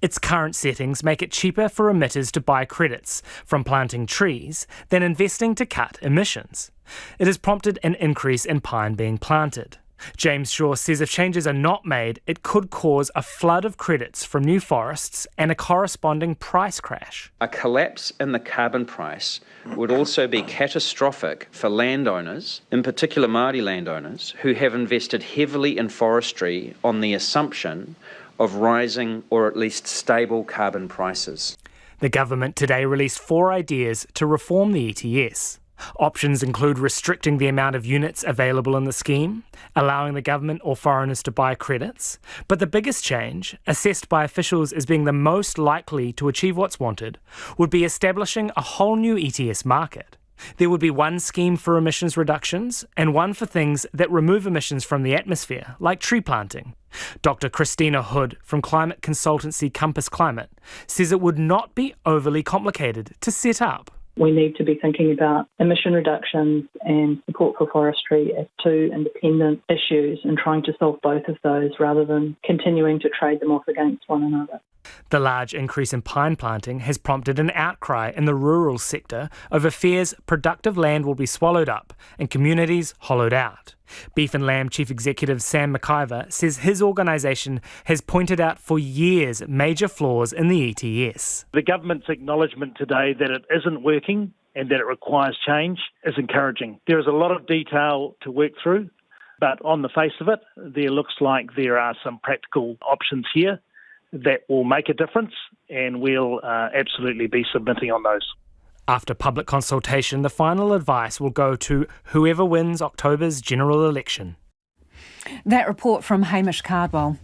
Its current settings make it cheaper for emitters to buy credits from planting trees than investing to cut emissions. It has prompted an increase in pine being planted. James Shaw says if changes are not made, it could cause a flood of credits from new forests and a corresponding price crash. A collapse in the carbon price would also be catastrophic for landowners, in particular Māori landowners, who have invested heavily in forestry on the assumption of rising or at least stable carbon prices. The government today released 4 ideas to reform the ETS. Options include restricting the amount of units available in the scheme, allowing the government or foreigners to buy credits, but the biggest change, assessed by officials as being the most likely to achieve what's wanted, would be establishing a whole new ETS market. There would be one scheme for emissions reductions and one for things that remove emissions from the atmosphere, like tree planting. Dr. Christina Hood from climate consultancy Compass Climate says it would not be overly complicated to set up. We need to be thinking about emission reductions and support for forestry as 2 independent issues and trying to solve both of those rather than continuing to trade them off against one another. The large increase in pine planting has prompted an outcry in the rural sector over fears productive land will be swallowed up and communities hollowed out. Beef and Lamb Chief Executive Sam McIver says his organisation has pointed out for years major flaws in the ETS. The government's acknowledgement today that it isn't working and that it requires change is encouraging. There is a lot of detail to work through, but on the face of it, there looks like there are some practical options here that will make a difference, and we'll absolutely be submitting on those. After public consultation, the final advice will go to whoever wins October's general election. That report from Hamish Cardwell.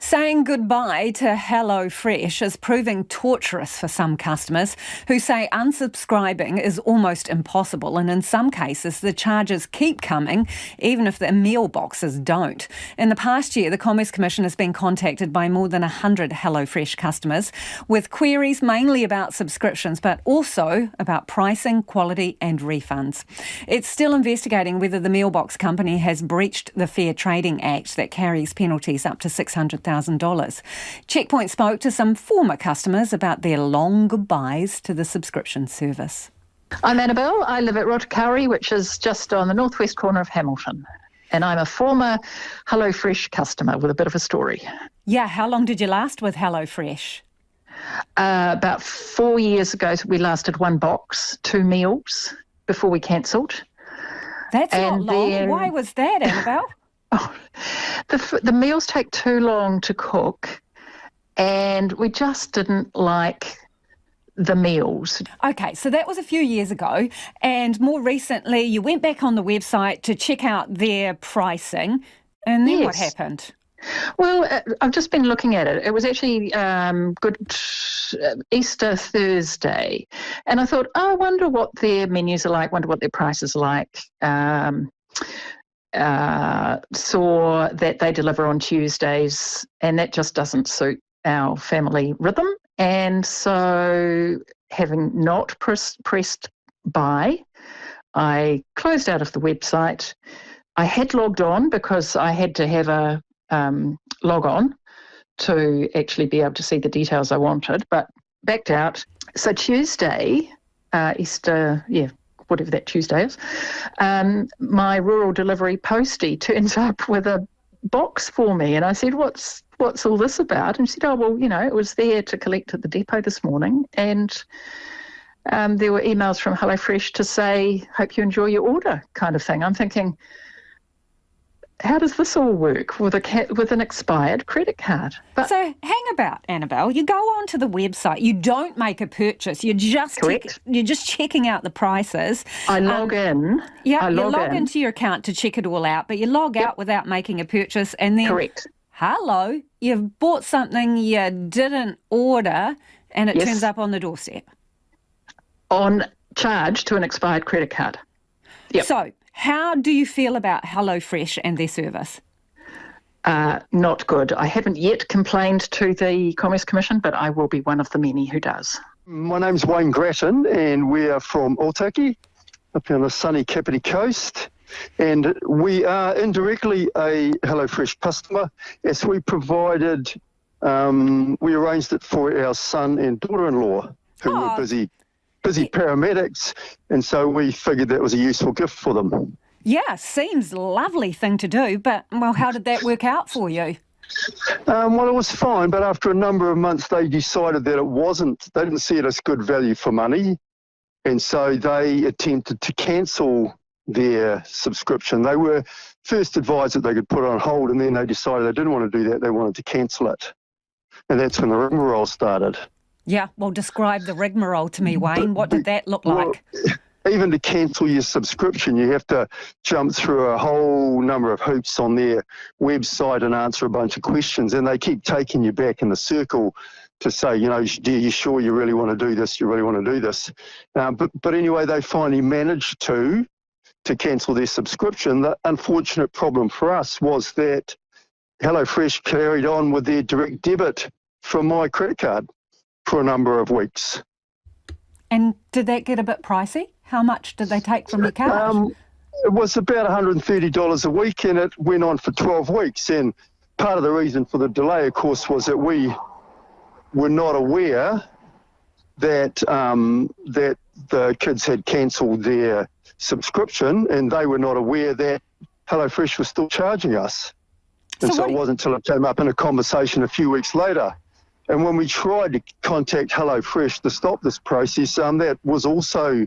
Saying goodbye to HelloFresh is proving torturous for some customers who say unsubscribing is almost impossible, and in some cases the charges keep coming even if the meal boxes don't. In the past year, the Commerce Commission has been contacted by more than 100 HelloFresh customers with queries mainly about subscriptions but also about pricing, quality and refunds. It's still investigating whether the meal box company has breached the Fair Trading Act that carries penalties up to $600,000. Checkpoint spoke to some former customers about their long goodbyes to the subscription service. I'm Annabelle. I live at Rotakari, which is just on the northwest corner of Hamilton. And I'm a former HelloFresh customer with a bit of a story. Yeah, how long did you last with HelloFresh? About 4 years ago, we lasted one box, 2 meals, before we cancelled. That's not long. Why was that, Annabelle? The meals take too long to cook, and we just didn't like the meals. Okay, so that was a few years ago, and more recently you went back on the website to check out their pricing, and then what happened? Well, I've just been looking at it. It was actually Easter Thursday, and I thought, I wonder what their menus are like, wonder what their prices are like. Saw that they deliver on Tuesdays, and that just doesn't suit our family rhythm. And so, having not pressed buy, I closed out of the website. I had logged on because I had to have a log on to actually be able to see the details I wanted, but backed out. So Tuesday, Easter, whatever that Tuesday is, my rural delivery postie turns up with a box for me, and I said, what's all this about? And she said, it was there to collect at the depot this morning, and there were emails from HelloFresh to say, hope you enjoy your order, kind of thing. I'm thinking, how does this all work with an expired credit card? So hang about, Annabelle. You go onto the website. You don't make a purchase. You're just checking out the prices. I log in. Yeah, you log into your account to check it all out, but you log out without making a purchase, and then hello, you've bought something you didn't order, and it turns up on the doorstep. On charge to an expired credit card. Yep. So, how do you feel about HelloFresh and their service? Not good. I haven't yet complained to the Commerce Commission, but I will be one of the many who does. My name's Wayne Grattan, and we are from Otaki, up on the sunny Kapiti coast. And we are indirectly a HelloFresh customer, as we provided, we arranged it for our son and daughter-in-law, who were busy paramedics, and so we figured that was a useful gift for them. Yeah, seems lovely thing to do, but, how did that work out for you? Well, it was fine, but after a number of months, they decided that they didn't see it as good value for money, and so they attempted to cancel their subscription. They were first advised that they could put it on hold, and then they decided they didn't want to do that, they wanted to cancel it. And that's when the rigmarole started. Yeah, well, describe the rigmarole to me, Wayne. What did that look like? Even to cancel your subscription, you have to jump through a whole number of hoops on their website and answer a bunch of questions, and they keep taking you back in the circle to say, are you sure you really want to do this? You really want to do this? But anyway, they finally managed to cancel their subscription. The unfortunate problem for us was that HelloFresh carried on with their direct debit from my credit card for a number of weeks. And did that get a bit pricey? How much did they take from your card? It was about $130 a week, and it went on for 12 weeks. And part of the reason for the delay, of course, was that we were not aware that that the kids had cancelled their subscription, and they were not aware that HelloFresh was still charging us. And so it wasn't until it came up in a conversation a few weeks later. And when we tried to contact HelloFresh to stop this process, that was also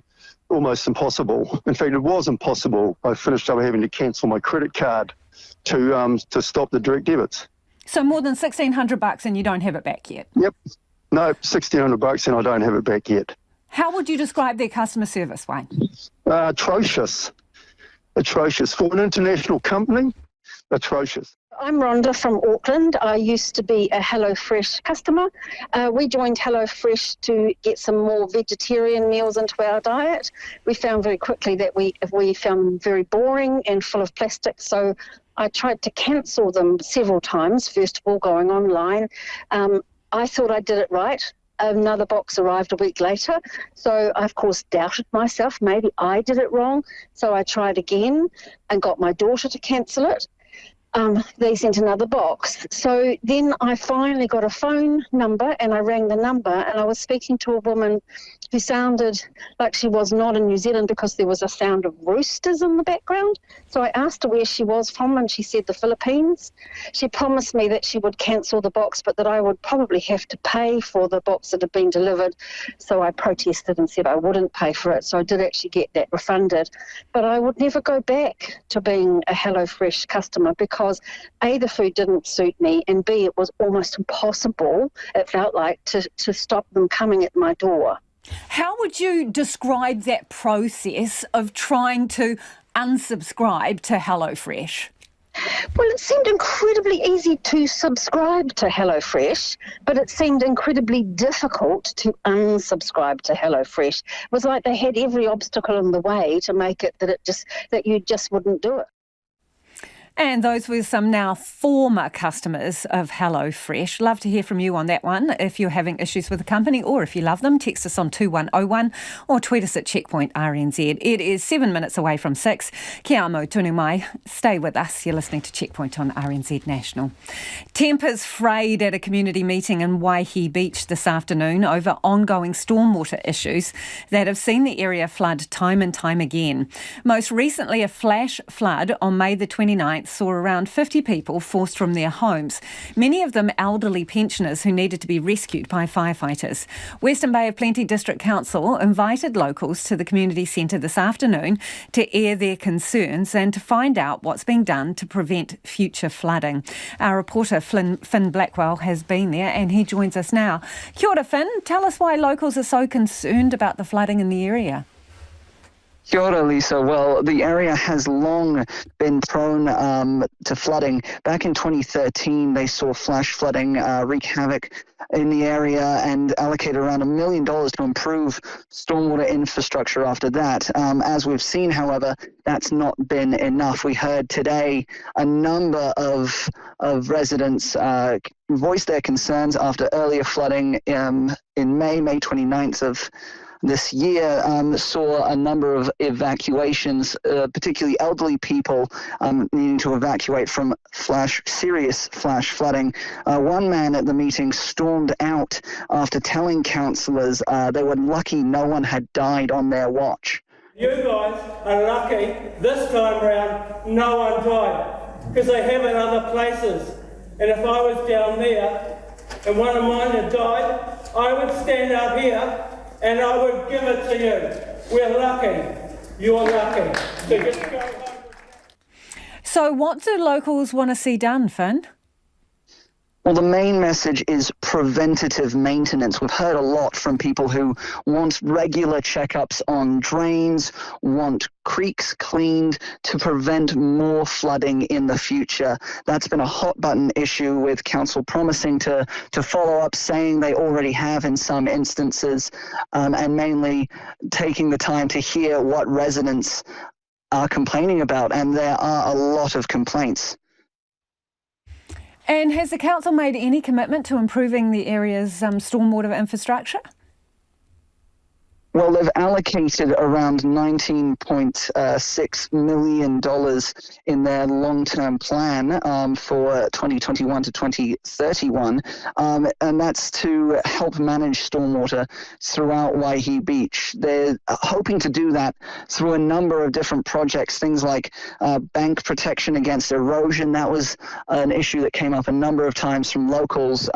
almost impossible. In fact, it was impossible. I finished up having to cancel my credit card to stop the direct debits. So more than $1,600 and you don't have it back yet? Yep. No, $1,600 and I don't have it back yet. How would you describe their customer service, Wayne? Atrocious. For an international company, atrocious. I'm Rhonda from Auckland. I used to be a HelloFresh customer. We joined HelloFresh to get some more vegetarian meals into our diet. We found very quickly that we found them very boring and full of plastic, so I tried to cancel them several times, first of all going online. I thought I did it right. Another box arrived a week later, so I of course doubted myself. Maybe I did it wrong, so I tried again and got my daughter to cancel it. They sent another box. So then I finally got a phone number and I rang the number, and I was speaking to a woman who sounded like she was not in New Zealand because there was a sound of roosters in the background. So I asked her where she was from, and she said the Philippines. She promised me that she would cancel the box, but that I would probably have to pay for the box that had been delivered. So I protested and said I wouldn't pay for it. So I did actually get that refunded. But I would never go back to being a HelloFresh customer because A, the food didn't suit me, and B, it was almost impossible, it felt like, to stop them coming at my door. How would you describe that process of trying to unsubscribe to HelloFresh? Well, it seemed incredibly easy to subscribe to HelloFresh, but it seemed incredibly difficult to unsubscribe to HelloFresh. It was like they had every obstacle in the way to make it that you just wouldn't do it. And those were some now former customers of HelloFresh. Love to hear from you on that one. If you're having issues with the company or if you love them, text us on 2101 or tweet us at Checkpoint RNZ. It is 7 minutes away from 6. Kia amo tunu mai. Stay with us. You're listening to Checkpoint on RNZ National. Tempers frayed at a community meeting in Waihi Beach this afternoon over ongoing stormwater issues that have seen the area flood time and time again. Most recently, a flash flood on May the 29th saw around 50 people forced from their homes, many of them elderly pensioners who needed to be rescued by firefighters. Western Bay of Plenty District Council invited locals to the community centre this afternoon to air their concerns and to find out what's being done to prevent future flooding. Our reporter Finn Blackwell has been there and he joins us now. Kia ora, Finn. Tell us why locals are so concerned about the flooding in the area. Kia ora, Lisa. Well, the area has long been prone to flooding. Back in 2013, they saw flash flooding wreak havoc in the area and allocated around $1 million to improve stormwater infrastructure after that. As we've seen, however, that's not been enough. We heard today a number of residents voice their concerns after earlier flooding in May 29th of this year saw a number of evacuations, particularly elderly people needing to evacuate from serious flash flooding. One man at the meeting stormed out after telling councillors they were lucky no one had died on their watch. You guys are lucky this time round no one died, because they have in other places. And if I was down there and one of mine had died, I would stand up here and I would give it to you. We're lucky. You're lucky. So just go home. So what do locals want to see done, Finn? Well, the main message is preventative maintenance. We've heard a lot from people who want regular checkups on drains, want creeks cleaned to prevent more flooding in the future. That's been a hot button issue, with council promising to follow up, saying they already have in some instances, and mainly taking the time to hear what residents are complaining about. And there are a lot of complaints. And has the council made any commitment to improving the area's stormwater infrastructure? Well, they've allocated around $19.6 million in their long-term plan for 2021 to 2031, and that's to help manage stormwater throughout Waihi Beach. They're hoping to do that through a number of different projects, things like bank protection against erosion. That was an issue that came up a number of times from locals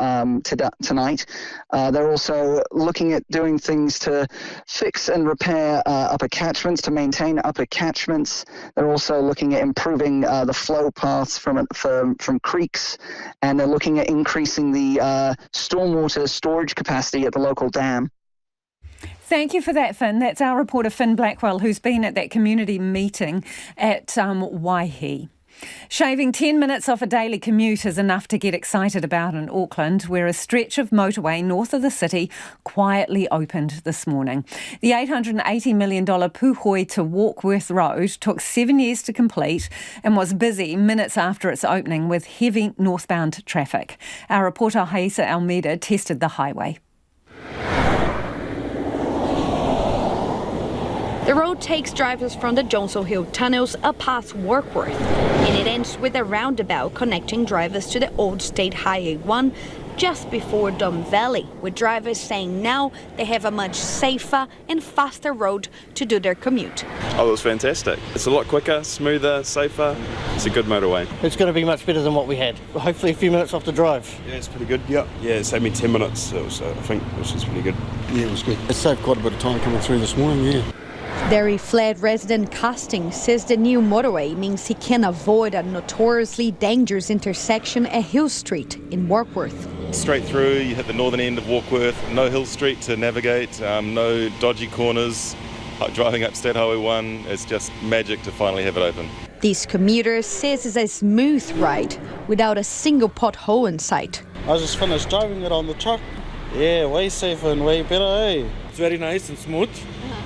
tonight. They're also looking at doing things to fix and repair upper catchments, to maintain upper catchments. They're also looking at improving the flow paths from creeks, and they're looking at increasing the stormwater storage capacity at the local dam. Thank you for that, Finn. That's our reporter Finn Blackwell, who's been at that community meeting at Waihi. Shaving 10 minutes off a daily commute is enough to get excited about in Auckland, where a stretch of motorway north of the city quietly opened this morning. The $880 million Puhoi to Warkworth Road took 7 years to complete and was busy minutes after its opening with heavy northbound traffic. Our reporter Haisa Almeida tested the highway. The road takes drivers from the Johnson Hill tunnels up past Warkworth, and it ends with a roundabout connecting drivers to the old State Highway 1 just before Dome Valley, with drivers saying now they have a much safer and faster road to do their commute. Oh, it was fantastic. It's a lot quicker, smoother, safer. It's a good motorway. It's going to be much better than what we had. Hopefully a few minutes off the drive. Yeah, it's pretty good. Yeah, it saved me 10 minutes, I think, which is pretty good. Yeah, it was good. It saved quite a bit of time coming through this morning, yeah. Derry Flat resident Casting says the new motorway means he can avoid a notoriously dangerous intersection at Hill Street in Warkworth. Straight through, you hit the northern end of Warkworth, no Hill Street to navigate, no dodgy corners. Driving up State Highway 1, it's just magic to finally have it open. This commuter says it's a smooth ride without a single pothole in sight. I just finished driving it on the truck. Yeah, way safer and way better, eh? It's very nice and smooth.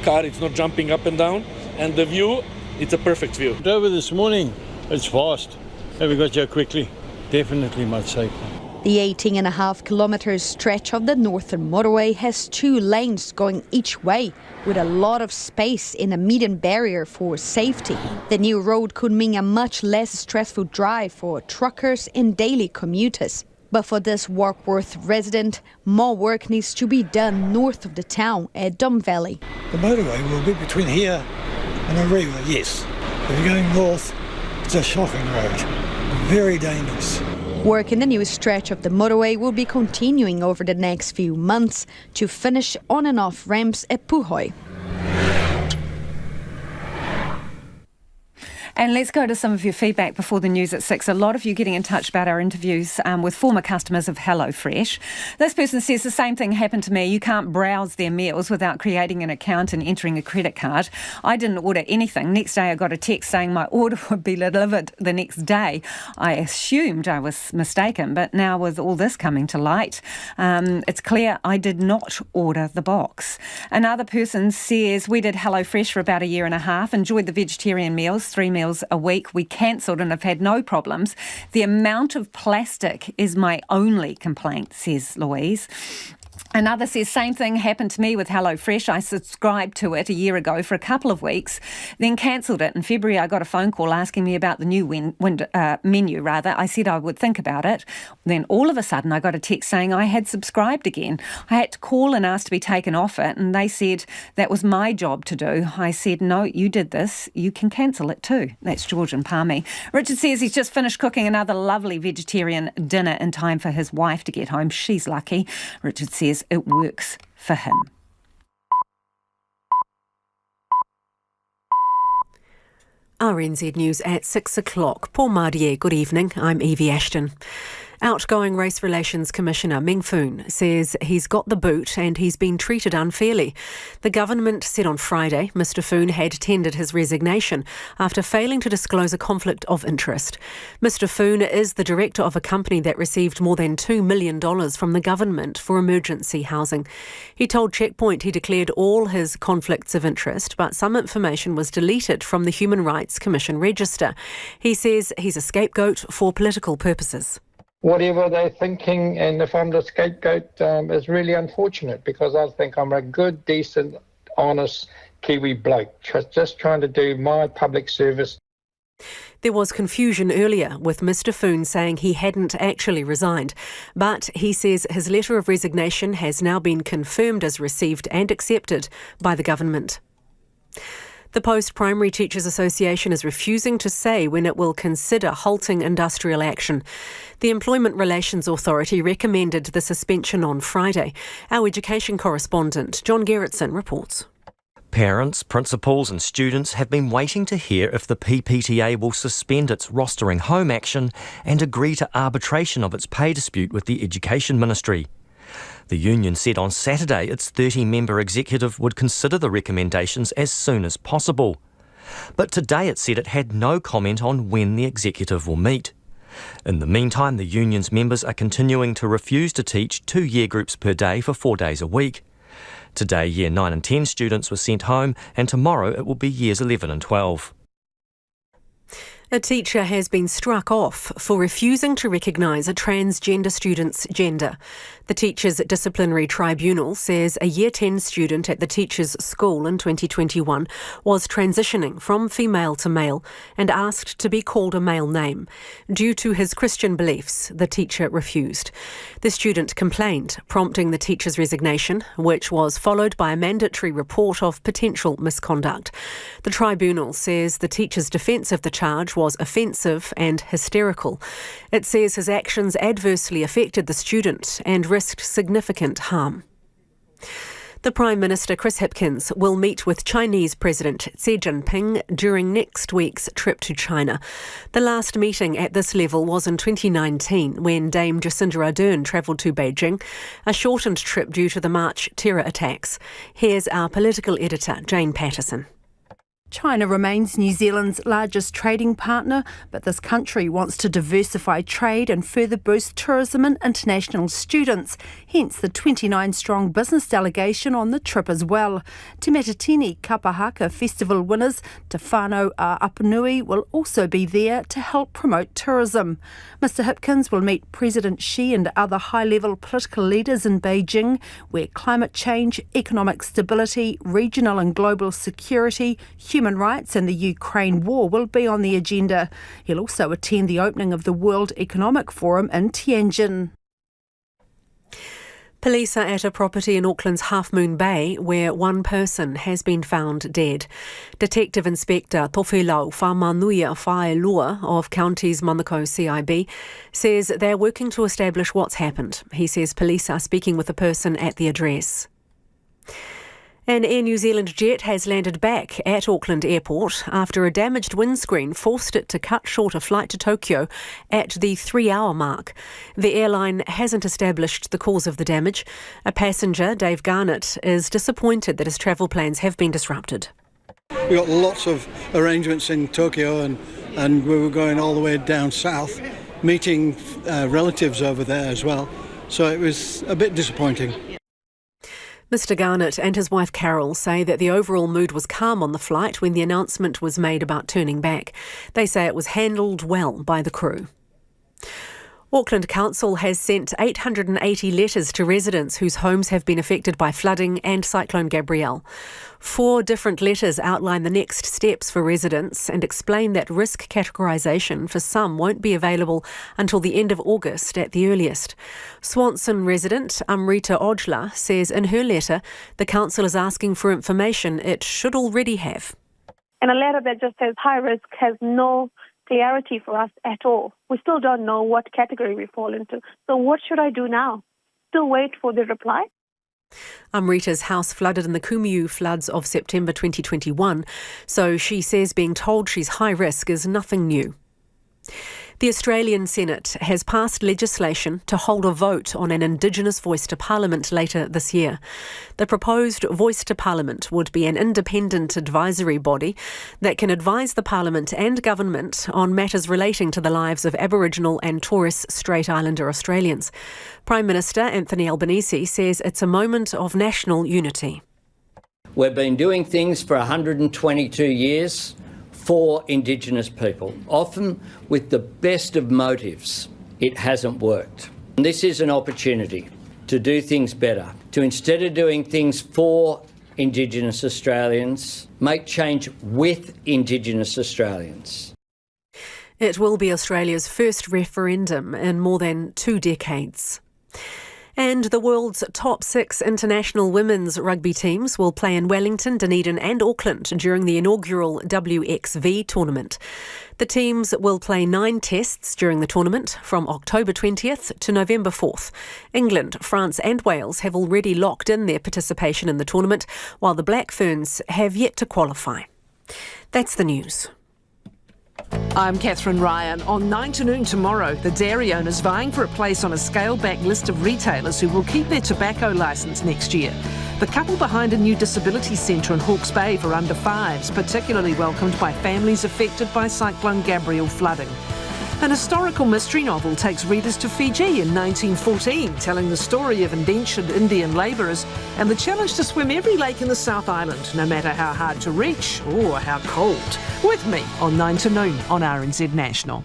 Car, it's not jumping up and down. And the view, it's a perfect view. Drove it this morning. It's fast. And we got here quickly. Definitely much safer. The 18.5 kilometre stretch of the northern motorway has 2 lanes going each way, with a lot of space in a median barrier for safety. The new road could mean a much less stressful drive for truckers and daily commuters. But for this Warkworth resident, more work needs to be done north of the town at Dome Valley. The motorway will be between here and Ariwa, yes. If you're going north, it's a shocking road. Very dangerous. Work in the new stretch of the motorway will be continuing over the next few months to finish on and off ramps at Puhoi. And let's go to some of your feedback before the news at 6. A lot of you getting in touch about our interviews with former customers of HelloFresh. This person says the same thing happened to me. You can't browse their meals without creating an account and entering a credit card. I didn't order anything. Next day I got a text saying my order would be delivered the next day. I assumed I was mistaken, but now with all this coming to light, it's clear I did not order the box. Another person says we did HelloFresh for about a year and a half, enjoyed the vegetarian meals, 3 meals a week. We cancelled and have had no problems. The amount of plastic is my only complaint, says Louise. Another says, same thing happened to me with HelloFresh. I subscribed to it a year ago for a couple of weeks, then cancelled it. In February, I got a phone call asking me about the new menu. I said I would think about it. Then all of a sudden, I got a text saying I had subscribed again. I had to call and ask to be taken off it, and they said that was my job to do. I said, no, you did this. You can cancel it too. That's George and Palmy. Richard says he's just finished cooking another lovely vegetarian dinner in time for his wife to get home. She's lucky. Richard says it works for him. RNZ News at 6 o'clock. Paul Mardier, good evening. I'm Evie Ashton. Outgoing Race Relations Commissioner Meng Foon says he's got the boot and he's been treated unfairly. The government said on Friday Mr Foon had tendered his resignation after failing to disclose a conflict of interest. Mr Foon is the director of a company that received more than $2 million from the government for emergency housing. He told Checkpoint he declared all his conflicts of interest, but some information was deleted from the Human Rights Commission register. He says he's a scapegoat for political purposes. Whatever they're thinking, and if I'm the scapegoat, is really unfortunate, because I think I'm a good, decent, honest Kiwi bloke, just trying to do my public service. There was confusion earlier with Mr Foon saying he hadn't actually resigned, but he says his letter of resignation has now been confirmed as received and accepted by the government. The Post-Primary Teachers Association is refusing to say when it will consider halting industrial action. The Employment Relations Authority recommended the suspension on Friday. Our education correspondent, John Gerritsen, reports. Parents, principals and students have been waiting to hear if the PPTA will suspend its rostering home action and agree to arbitration of its pay dispute with the Education Ministry. The union said on Saturday its 30-member executive would consider the recommendations as soon as possible. But today it said it had no comment on when the executive will meet. In the meantime, the union's members are continuing to refuse to teach 2 year groups per day for 4 days a week. Today, Year 9 and 10 students were sent home, and tomorrow it will be Years 11 and 12. A teacher has been struck off for refusing to recognise a transgender student's gender. The Teachers' Disciplinary Tribunal says a Year 10 student at the teacher's school in 2021 was transitioning from female to male and asked to be called a male name. Due to his Christian beliefs, the teacher refused. The student complained, prompting the teacher's resignation, which was followed by a mandatory report of potential misconduct. The tribunal says the teacher's defence of the charge was offensive and hysterical. It says his actions adversely affected the student and risked significant harm. The Prime Minister, Chris Hipkins, will meet with Chinese President Xi Jinping during next week's trip to China. The last meeting at this level was in 2019 when Dame Jacinda Ardern travelled to Beijing, a shortened trip due to the March terror attacks. Here's our political editor, Jane Patterson. China remains New Zealand's largest trading partner, but this country wants to diversify trade and further boost tourism and international students, hence the 29-strong business delegation on the trip as well. Te Metatini Kapahaka Festival winners Te Whānau a Apanui will also be there to help promote tourism. Mr Hipkins will meet President Xi and other high-level political leaders in Beijing, where climate change, economic stability, regional and global security, human rights and the Ukraine war will be on the agenda. He'll also attend the opening of the World Economic Forum in Tianjin. Police are at a property in Auckland's Half Moon Bay where one person has been found dead. Detective Inspector Towhilau Whamanuia Whaelua of County's Manukau CIB says they're working to establish what's happened. He says police are speaking with the person at the address. An Air New Zealand jet has landed back at Auckland Airport after a damaged windscreen forced it to cut short a flight to Tokyo at the 3-hour mark. The airline hasn't established the cause of the damage. A passenger, Dave Garnett, is disappointed that his travel plans have been disrupted. We got lots of arrangements in Tokyo and we were going all the way down south, meeting relatives over there as well. So it was a bit disappointing. Mr Garnett and his wife Carol say that the overall mood was calm on the flight when the announcement was made about turning back. They say it was handled well by the crew. Auckland Council has sent 880 letters to residents whose homes have been affected by flooding and Cyclone Gabrielle. 4 different letters outline the next steps for residents and explain that risk categorisation for some won't be available until the end of August at the earliest. Swanson resident Amrita Ojla says in her letter the council is asking for information it should already have. And a letter that just says high risk has no clarity for us at all. We still don't know what category we fall into. So what should I do now? Still wait for the reply? Amrita's house flooded in the Kumiu floods of September 2021, so she says being told she's high risk is nothing new. The Australian Senate has passed legislation to hold a vote on an Indigenous voice to Parliament later this year. The proposed voice to Parliament would be an independent advisory body that can advise the Parliament and government on matters relating to the lives of Aboriginal and Torres Strait Islander Australians. Prime Minister Anthony Albanese says it's a moment of national unity. We've been doing things for 122 years. For Indigenous people, often with the best of motives. It hasn't worked. And this is an opportunity to do things better, to instead of doing things for Indigenous Australians, make change with Indigenous Australians. It will be Australia's first referendum in more than 2 decades. And the world's top 6 international women's rugby teams will play in Wellington, Dunedin and Auckland during the inaugural WXV tournament. The teams will play 9 tests during the tournament from October 20th to November 4th. England, France and Wales have already locked in their participation in the tournament, while the Black Ferns have yet to qualify. That's the news. I'm Catherine Ryan. On 9 to noon tomorrow, the dairy owners vying for a place on a scaled-back list of retailers who will keep their tobacco licence next year. The couple behind a new disability centre in Hawke's Bay for under fives, particularly welcomed by families affected by Cyclone Gabrielle flooding. An historical mystery novel takes readers to Fiji in 1914, telling the story of indentured Indian labourers and the challenge to swim every lake in the South Island, no matter how hard to reach or how cold. With me on 9 to Noon on RNZ National.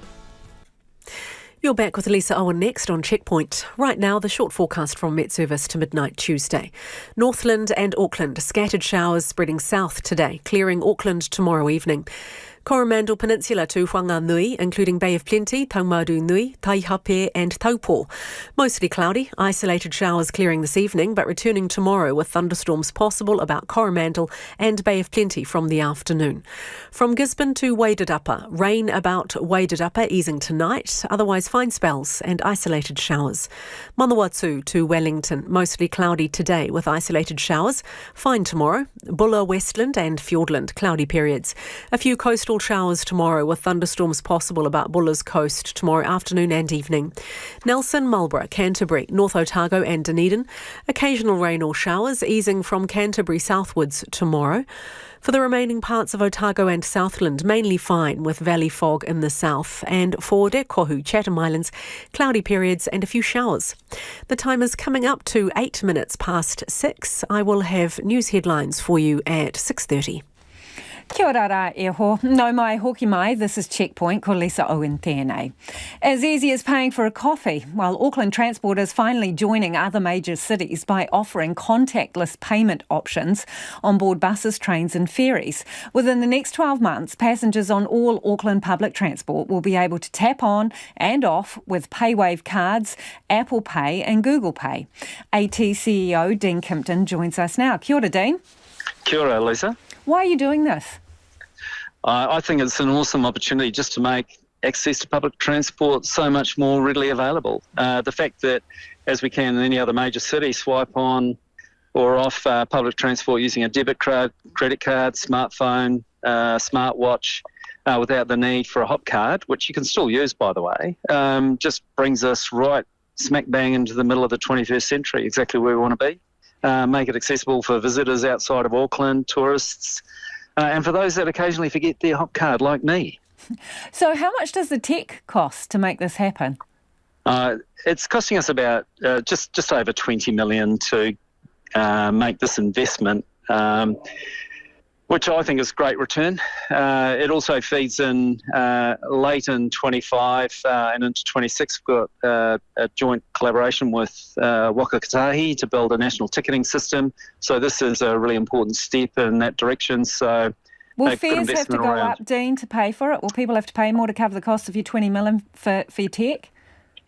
You're back with Lisa Owen next on Checkpoint. Right now, the short forecast from Met Service to midnight Tuesday. Northland and Auckland, scattered showers spreading south today, clearing Auckland tomorrow evening. Coromandel Peninsula to Whanganui, including Bay of Plenty, Taumadu Nui, Taihape and Taupo. Mostly cloudy, isolated showers clearing this evening, but returning tomorrow with thunderstorms possible about Coromandel and Bay of Plenty from the afternoon. From Gisborne to Wairarapa, rain about Wairarapa easing tonight, otherwise fine spells and isolated showers. Manawatu to Wellington, mostly cloudy today with isolated showers, fine tomorrow. Bulla, Westland and Fiordland, cloudy periods. A few coastal showers tomorrow with thunderstorms possible about Bulla's coast tomorrow afternoon and evening. Nelson, Marlborough, Canterbury, North Otago and Dunedin. Occasional rain or showers easing from Canterbury southwards tomorrow. For the remaining parts of Otago and Southland, mainly fine with valley fog in the south. And for Kohu, Chatham Islands, cloudy periods and a few showers. The time is coming up to 8 minutes past 6. I will have news headlines for you at 6:30. Kia ora rā e ho. No mai hoki mai, this is Checkpoint, ko Lisa Owen tēnei. As easy as paying for a coffee, while Auckland Transport is finally joining other major cities by offering contactless payment options on board buses, trains and ferries. Within the next 12 months, passengers on all Auckland public transport will be able to tap on and off with PayWave cards, Apple Pay and Google Pay. AT CEO Dean Kimpton joins us now. Kia ora, Dean. Kia ora, Lisa. Why are you doing this? I think it's an awesome opportunity just to make access to public transport so much more readily available. The fact that, as we can in any other major city, swipe on or off public transport using a debit card, credit card, smartphone, smartwatch, without the need for a hop card, which you can still use, by the way, just brings us right smack bang into the middle of the 21st century, exactly where we want to be. Make it accessible for visitors outside of Auckland, tourists, and for those that occasionally forget their hop card, like me. So how much does the tech cost to make this happen? It's costing us about just over 20 million to make this investment, which I think is a great return. It also feeds in late in 25 and into 26. We've got a joint collaboration with Waka Kotahi to build a national ticketing system. So this is a really important step in that direction. So will fares have to go up, Dean, to pay for it? Will people have to pay more to cover the cost of your 20 million for your tech?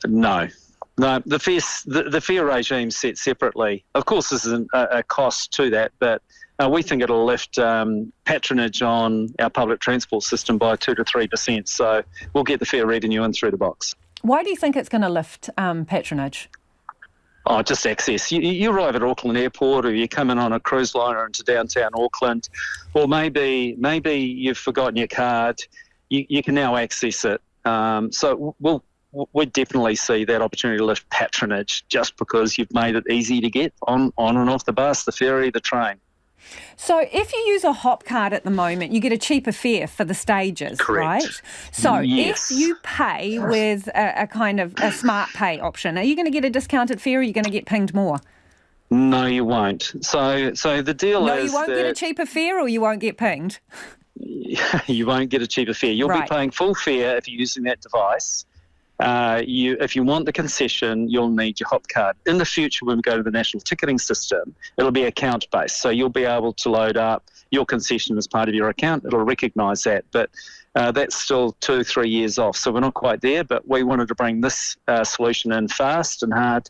No, the fare regime set separately. Of course, there's a cost to that, but we think it'll lift patronage on our public transport system by 2 to 3%. So we'll get the fare revenue in through the box. Why do you think it's going to lift patronage? Oh, just access. You arrive at Auckland Airport, or you come in on a cruise liner into downtown Auckland, or maybe you've forgotten your card. You can now access it. So we'll definitely see that opportunity to lift patronage just because you've made it easy to get on and off the bus, the ferry, the train. So if you use a hop card at the moment, you get a cheaper fare for the stages, correct, right? So yes. If you pay with a kind of a smart pay option, are you going to get a discounted fare or are you going to get pinged more? No, you won't. So the deal is no, you won't get a cheaper fare or you won't get pinged? You won't get a cheaper fare. You'll be paying full fare if you're using that device. If you want the concession, you'll need your hop card. In the future, when we go to the national ticketing system, it'll be account-based. So you'll be able to load up your concession as part of your account. It'll recognise that. But that's still 2-3 years off. So we're not quite there, but we wanted to bring this solution in fast and hard,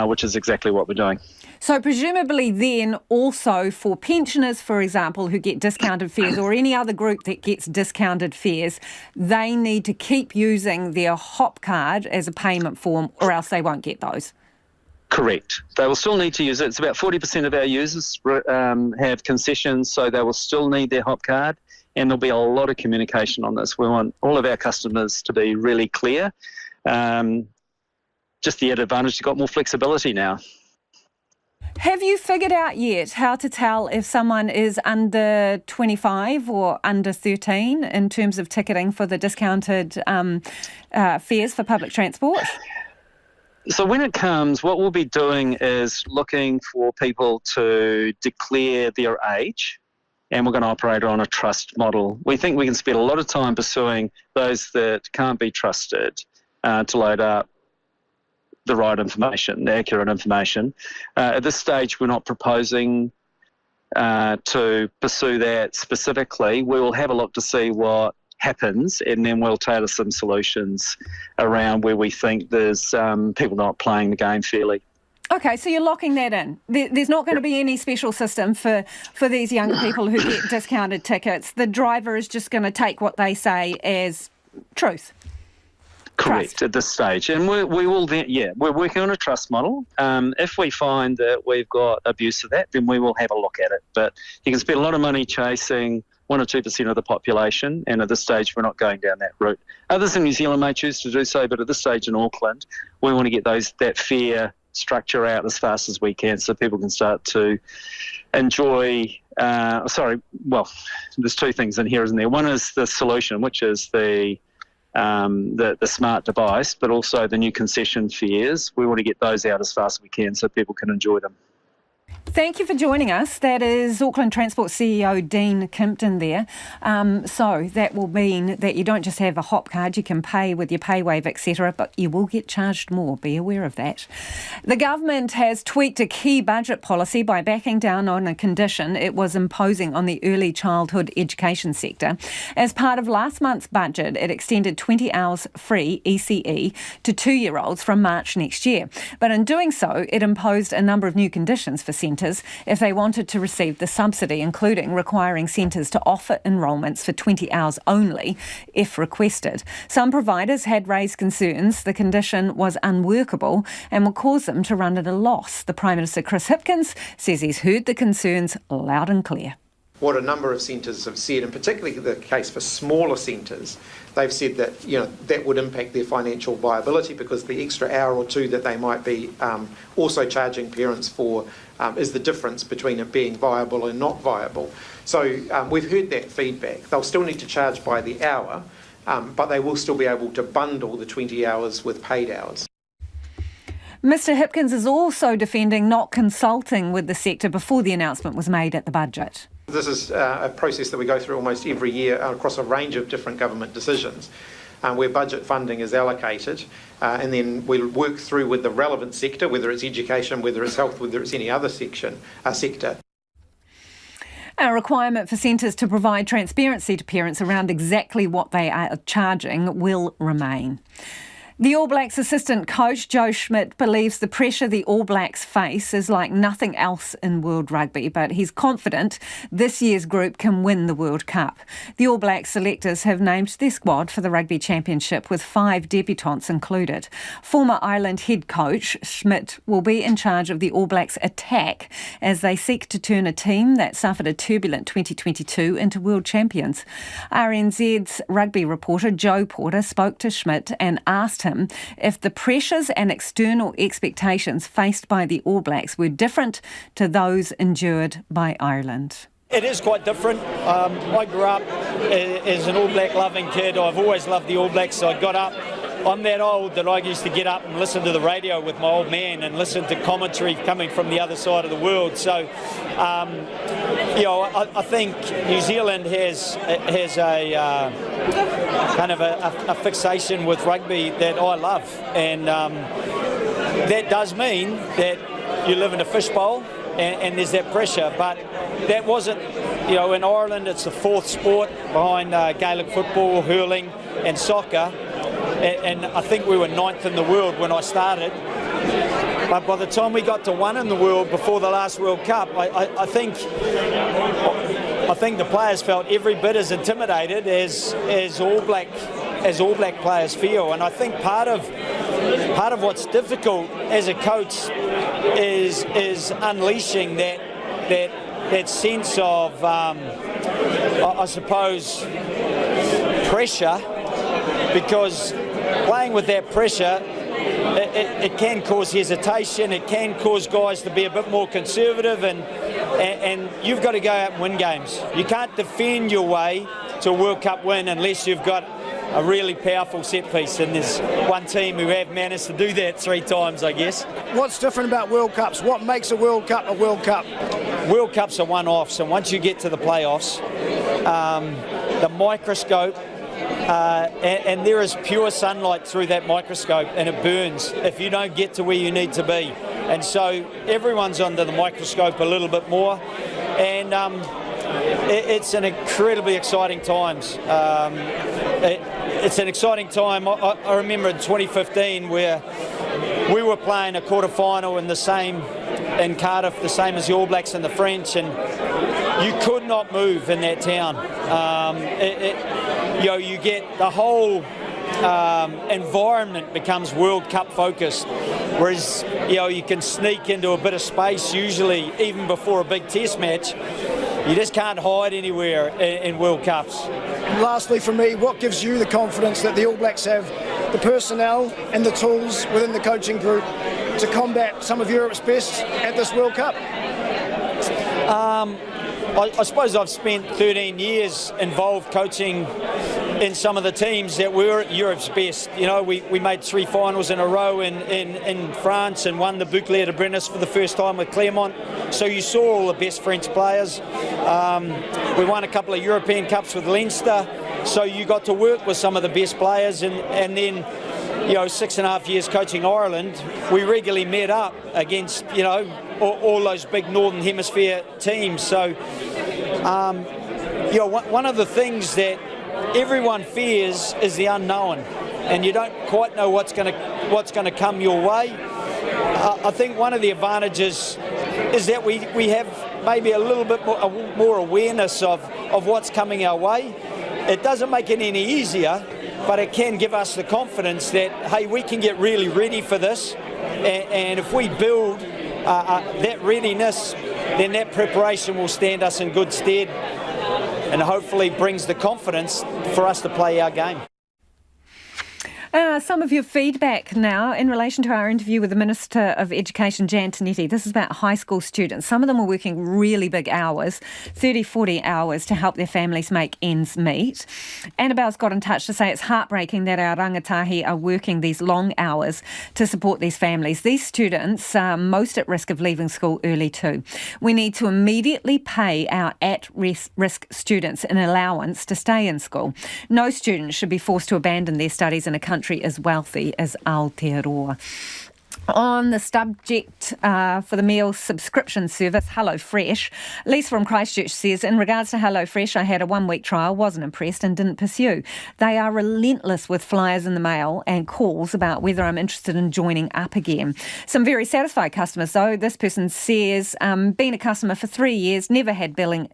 which is exactly what we're doing. So presumably then also for pensioners, for example, who get discounted fares or any other group that gets discounted fares, they need to keep using their hop card as a payment form or else they won't get those. Correct. They will still need to use it. It's about 40% of our users have concessions, so they will still need their hop card, and there'll be a lot of communication on this. We want all of our customers to be really clear. Just the added advantage, you've got more flexibility now. Have you figured out yet how to tell if someone is under 25 or under 13 in terms of ticketing for the discounted fares for public transport? So when it comes, what we'll be doing is looking for people to declare their age, and we're going to operate on a trust model. We think we can spend a lot of time pursuing those that can't be trusted to load up the right information, the accurate information. At this stage, we're not proposing to pursue that specifically. We will have a look to see what happens, and then we'll tailor some solutions around where we think there's people not playing the game fairly. Okay, so you're locking that in. There's not going to be any special system for these younger people who get discounted tickets. The driver is just going to take what they say as truth. Correct, Trust. at this stage. And we will then, we're working on a trust model. If we find that we've got abuse of that, then we will have a look at it. But you can spend a lot of money chasing 1 or 2% of the population, and at this stage we're not going down that route. Others in New Zealand may choose to do so, but at this stage in Auckland, we want to get that fare structure out as fast as we can so people can start to enjoy, there's two things in here, isn't there? One is the solution, which is the smart device, but also the new concession fares. We want to get those out as fast as we can so people can enjoy them. Thank you for joining us. That is Auckland Transport CEO Dean Kimpton there. So that will mean that you don't just have a hop card, you can pay with your PayWave, etc., but you will get charged more. Be aware of that. The government has tweaked a key budget policy by backing down on a condition it was imposing on the early childhood education sector. As part of last month's budget, it extended 20 hours free ECE to 2-year-olds from March next year. But in doing so, it imposed a number of new conditions for centres if they wanted to receive the subsidy, including requiring centres to offer enrolments for 20 hours only if requested. Some providers had raised concerns the condition was unworkable and would cause them to run at a loss. The Prime Minister, Chris Hipkins, says he's heard the concerns loud and clear. What a number of centres have said, and particularly the case for smaller centres, they've said that that would impact their financial viability because the extra hour or two that they might be also charging parents for is the difference between it being viable and not viable. So we've heard that feedback. They'll still need to charge by the hour, but they will still be able to bundle the 20 hours with paid hours. Mr Hipkins is also defending not consulting with the sector before the announcement was made at the budget. This is a process that we go through almost every year across a range of different government decisions where budget funding is allocated and then we'll work through with the relevant sector, whether it's education, whether it's health, whether it's any other sector. A requirement for centres to provide transparency to parents around exactly what they are charging will remain. The All Blacks assistant coach, Joe Schmidt, believes the pressure the All Blacks face is like nothing else in world rugby, but he's confident this year's group can win the World Cup. The All Blacks selectors have named their squad for the Rugby Championship with 5 debutants included. Former Ireland head coach Schmidt will be in charge of the All Blacks attack as they seek to turn a team that suffered a turbulent 2022 into world champions. RNZ's rugby reporter Joe Porter spoke to Schmidt and asked him if the pressures and external expectations faced by the All Blacks were different to those endured by Ireland. It is quite different. I grew up as an All Black loving kid. I've always loved the All Blacks, so I got up. I'm that old that I used to get up and listen to the radio with my old man and listen to commentary coming from the other side of the world. So, I think New Zealand has a kind of a fixation with rugby that I love, and that does mean that you live in a fishbowl and there's that pressure. But that wasn't, in Ireland it's the 4th sport behind Gaelic football, hurling and soccer. And I think we were 9th in the world when I started. But by the time we got to 1 in the world before the last World Cup, I think the players felt every bit as intimidated as All Black players feel. And I think part of what's difficult as a coach is unleashing that sense of I suppose pressure, because playing with that pressure it can cause hesitation, it can cause guys to be a bit more conservative, and you've got to go out and win games. You can't defend your way to a World Cup win unless you've got a really powerful set piece, and there's one team who have managed to do that 3 times, I guess. What's different about World Cups? What makes a World Cup a World Cup? World Cups are one-offs, and once you get to the playoffs, the microscope, and there is pure sunlight through that microscope, and it burns if you don't get to where you need to be. And so everyone's under the microscope a little bit more, and it's an incredibly exciting times. It's an exciting time. I remember in 2015 where we were playing a quarter-final in Cardiff, the same as the All Blacks and the French, and you could not move in that town. You get the whole environment becomes World Cup focused, whereas you can sneak into a bit of space usually even before a big test match. You just can't hide anywhere in World Cups. And lastly for me, what gives you the confidence that the All Blacks have the personnel and the tools within the coaching group to combat some of Europe's best at this World Cup? I suppose I've spent 13 years involved coaching in some of the teams that were Europe's best. We made 3 finals in a row in France and won the Bouclier de Brennus for the first time with Clermont. So you saw all the best French players. We won a couple of European Cups with Leinster. So you got to work with some of the best players, and then 6.5 years coaching Ireland, we regularly met up against all those big Northern Hemisphere teams. So one of the things that everyone fears is the unknown, and you don't quite know what's going to come your way. I think one of the advantages is that we have maybe a little bit more awareness of what's coming our way. It doesn't make it any easier, but it can give us the confidence that, hey, we can get really ready for this, and if we build that readiness, then that preparation will stand us in good stead and hopefully brings the confidence for us to play our game. Some of your feedback now in relation to our interview with the Minister of Education, Jan Tinetti. This is about high school students. Some of them are working really big hours, 30, 40 hours to help their families make ends meet. Annabelle's got in touch to say it's heartbreaking that our rangatahi are working these long hours to support these families. These students are most at risk of leaving school early too. We need to immediately pay our at-risk students an allowance to stay in school. No student should be forced to abandon their studies in a country as wealthy as Aotearoa. On the subject for the meal subscription service, HelloFresh, Lisa from Christchurch says, in regards to HelloFresh, I had a 1-week trial, wasn't impressed and didn't pursue. They are relentless with flyers in the mail and calls about whether I'm interested in joining up again. Some very satisfied customers, though. This person says, been a customer for 3 years, never had billing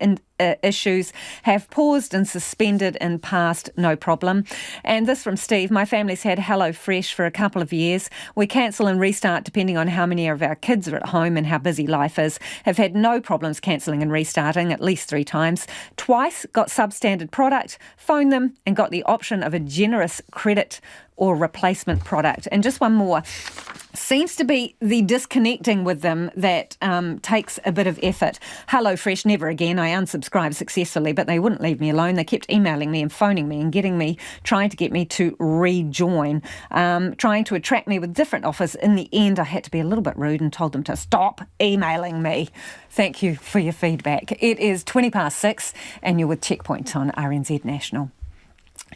issues, have paused and suspended in past, no problem. And this from Steve, my family's had HelloFresh for a couple of years. We cancel and restart depending on how many of our kids are at home and how busy life is. Have had no problems cancelling and restarting at least 3 times. Twice got substandard product, phoned them and got the option of a generous credit or replacement product. And just one more. Seems to be the disconnecting with them that takes a bit of effort. HelloFresh, never again. I unsubscribed successfully, but they wouldn't leave me alone. They kept emailing me and phoning me and trying to get me to rejoin, trying to attract me with different offers. In the end, I had to be a little bit rude and told them to stop emailing me. Thank you for your feedback. It is 6:20 and you're with Checkpoint on RNZ National.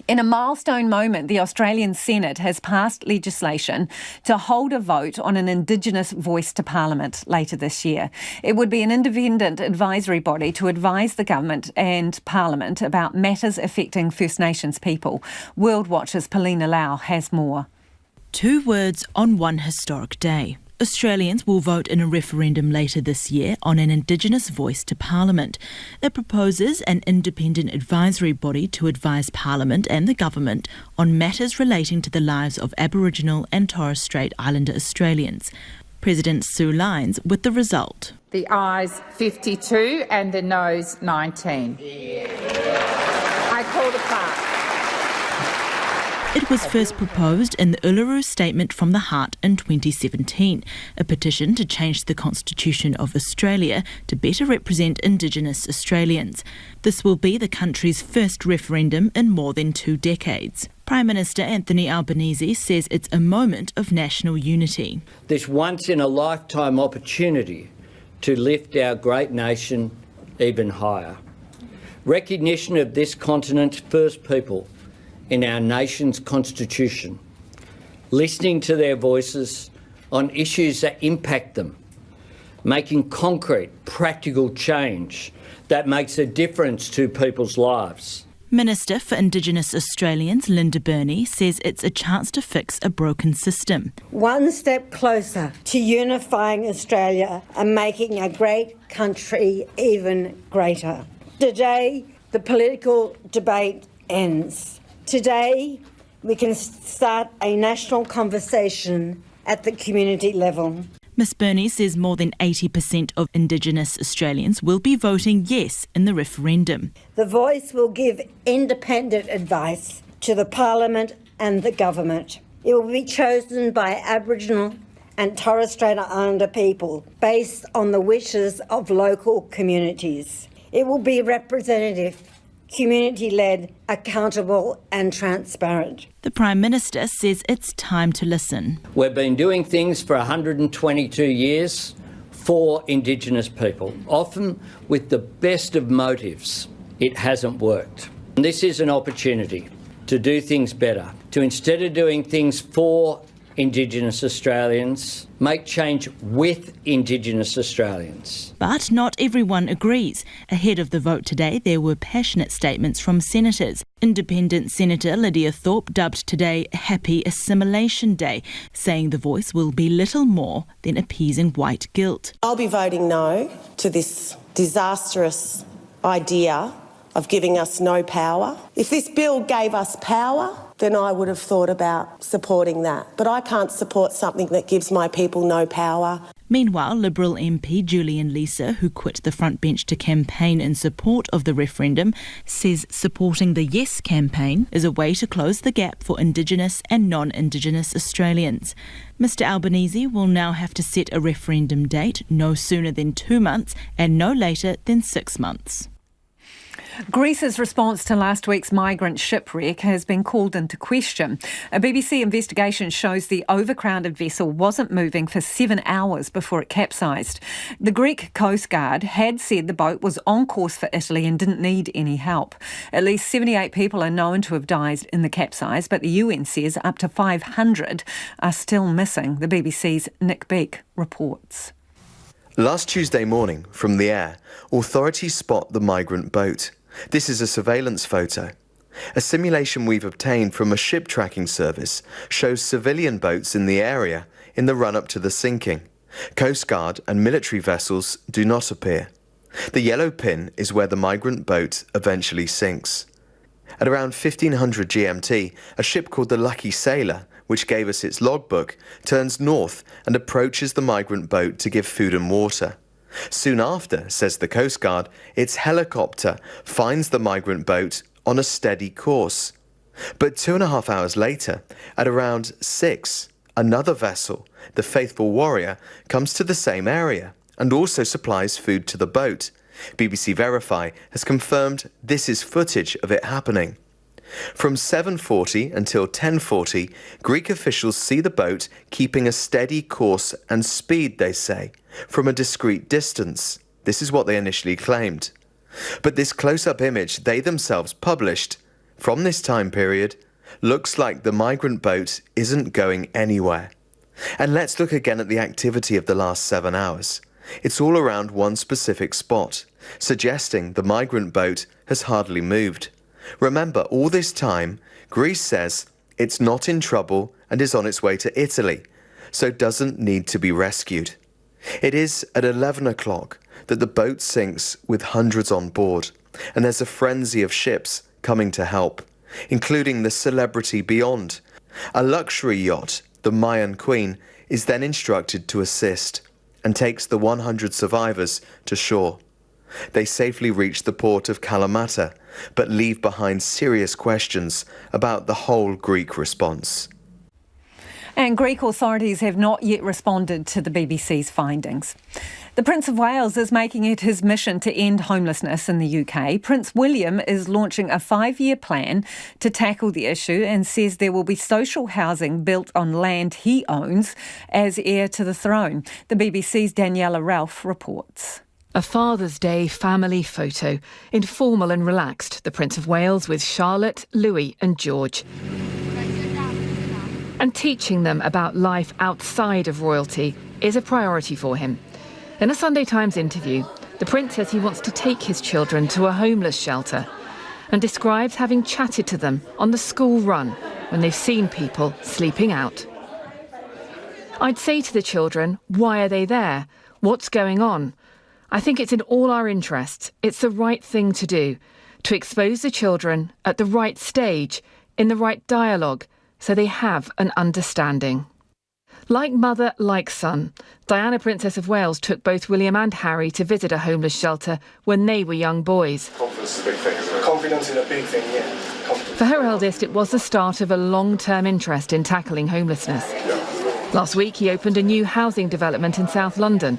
In a milestone moment, the Australian Senate has passed legislation to hold a vote on an Indigenous voice to Parliament later this year. It would be an independent advisory body to advise the government and Parliament about matters affecting First Nations people. World Watch's Paulina Lau has more. 2 words on one historic day. Australians will vote in a referendum later this year on an Indigenous voice to Parliament. It proposes an independent advisory body to advise Parliament and the government on matters relating to the lives of Aboriginal and Torres Strait Islander Australians. President Sue Lines with the result. The ayes 52 and the noes 19. I call the clerk. It was first proposed in the Uluru Statement from the Heart in 2017, a petition to change the Constitution of Australia to better represent Indigenous Australians. This will be the country's first referendum in more than 2 decades. Prime Minister Anthony Albanese says it's a moment of national unity. This once-in-a-lifetime opportunity to lift our great nation even higher. Recognition of this continent's first people in our nation's constitution, listening to their voices on issues that impact them, making concrete, practical change that makes a difference to people's lives. Minister for Indigenous Australians Linda Burney says it's a chance to fix a broken system. One step closer to unifying Australia and making a great country even greater. Today, the political debate ends. Today, we can start a national conversation at the community level. Ms Burney says more than 80% of Indigenous Australians will be voting yes in the referendum. The Voice will give independent advice to the Parliament and the government. It will be chosen by Aboriginal and Torres Strait Islander people based on the wishes of local communities. It will be representative, community-led, accountable and transparent. The Prime Minister says it's time to listen. We've been doing things for 122 years for Indigenous people, often with the best of motives. It hasn't worked. And this is an opportunity to do things better, to instead of doing things for Indigenous Australians, make change with Indigenous Australians. But not everyone agrees. Ahead of the vote today, there were passionate statements from senators. Independent Senator Lydia Thorpe dubbed today Happy Assimilation Day, saying the Voice will be little more than appeasing white guilt. I'll be voting no to this disastrous idea of giving us no power. If this bill gave us power, then I would have thought about supporting that. But I can't support something that gives my people no power. Meanwhile, Liberal MP Julian Leeser, who quit the front bench to campaign in support of the referendum, says supporting the Yes campaign is a way to close the gap for Indigenous and non-Indigenous Australians. Mr Albanese will now have to set a referendum date no sooner than 2 months and no later than 6 months. Greece's response to last week's migrant shipwreck has been called into question. A BBC investigation shows the overcrowded vessel wasn't moving for 7 hours before it capsized. The Greek Coast Guard had said the boat was on course for Italy and didn't need any help. At least 78 people are known to have died in the capsize, but the UN says up to 500 are still missing. The BBC's Nick Beck reports. Last Tuesday morning, from the air, authorities spot the migrant boat. This is a surveillance photo. A simulation we've obtained from a ship tracking service shows civilian boats in the area in the run-up to the sinking. Coast Guard and military vessels do not appear. The yellow pin is where the migrant boat eventually sinks. At around 1500 GMT, a ship called the Lucky Sailor, which gave us its logbook, turns north and approaches the migrant boat to give food and water. Soon after, says the Coast Guard, its helicopter finds the migrant boat on a steady course. But 2.5 hours later, at around 6, another vessel, the Faithful Warrior, comes to the same area and also supplies food to the boat. BBC Verify has confirmed this is footage of it happening. From 7:40 until 10:40, Greek officials see the boat keeping a steady course and speed, they say, from a discreet distance. This is what they initially claimed. But this close-up image they themselves published from this time period looks like the migrant boat isn't going anywhere. And let's look again at the activity of the last 7 hours. It's all around one specific spot, suggesting the migrant boat has hardly moved. Remember, all this time, Greece says it's not in trouble and is on its way to Italy, so doesn't need to be rescued. It is at 11 o'clock that the boat sinks with hundreds on board, and there's a frenzy of ships coming to help, including the Celebrity Beyond. A luxury yacht, the Mayan Queen, is then instructed to assist and takes the 100 survivors to shore. They safely reach the port of Kalamata, but leave behind serious questions about the whole Greek response. And Greek authorities have not yet responded to the BBC's findings. The Prince of Wales is making it his mission to end homelessness in the UK. Prince William is launching a 5-year plan to tackle the issue and says there will be social housing built on land he owns as heir to the throne. The BBC's Daniela Ralph reports. A Father's Day family photo, informal and relaxed, the Prince of Wales with Charlotte, Louis and George. And teaching them about life outside of royalty is a priority for him. In a Sunday Times interview, the Prince says he wants to take his children to a homeless shelter and describes having chatted to them on the school run when they've seen people sleeping out. I'd say to the children, why are they there? What's going on? I think it's in all our interests. It's the right thing to do, to expose the children at the right stage, in the right dialogue, so they have an understanding. Like mother, like son, Diana, Princess of Wales, took both William and Harry to visit a homeless shelter when they were young boys. Confidence is a big thing. Confidence is a big thing, yeah. For her eldest, it was the start of a long-term interest in tackling homelessness. Last week, he opened a new housing development in South London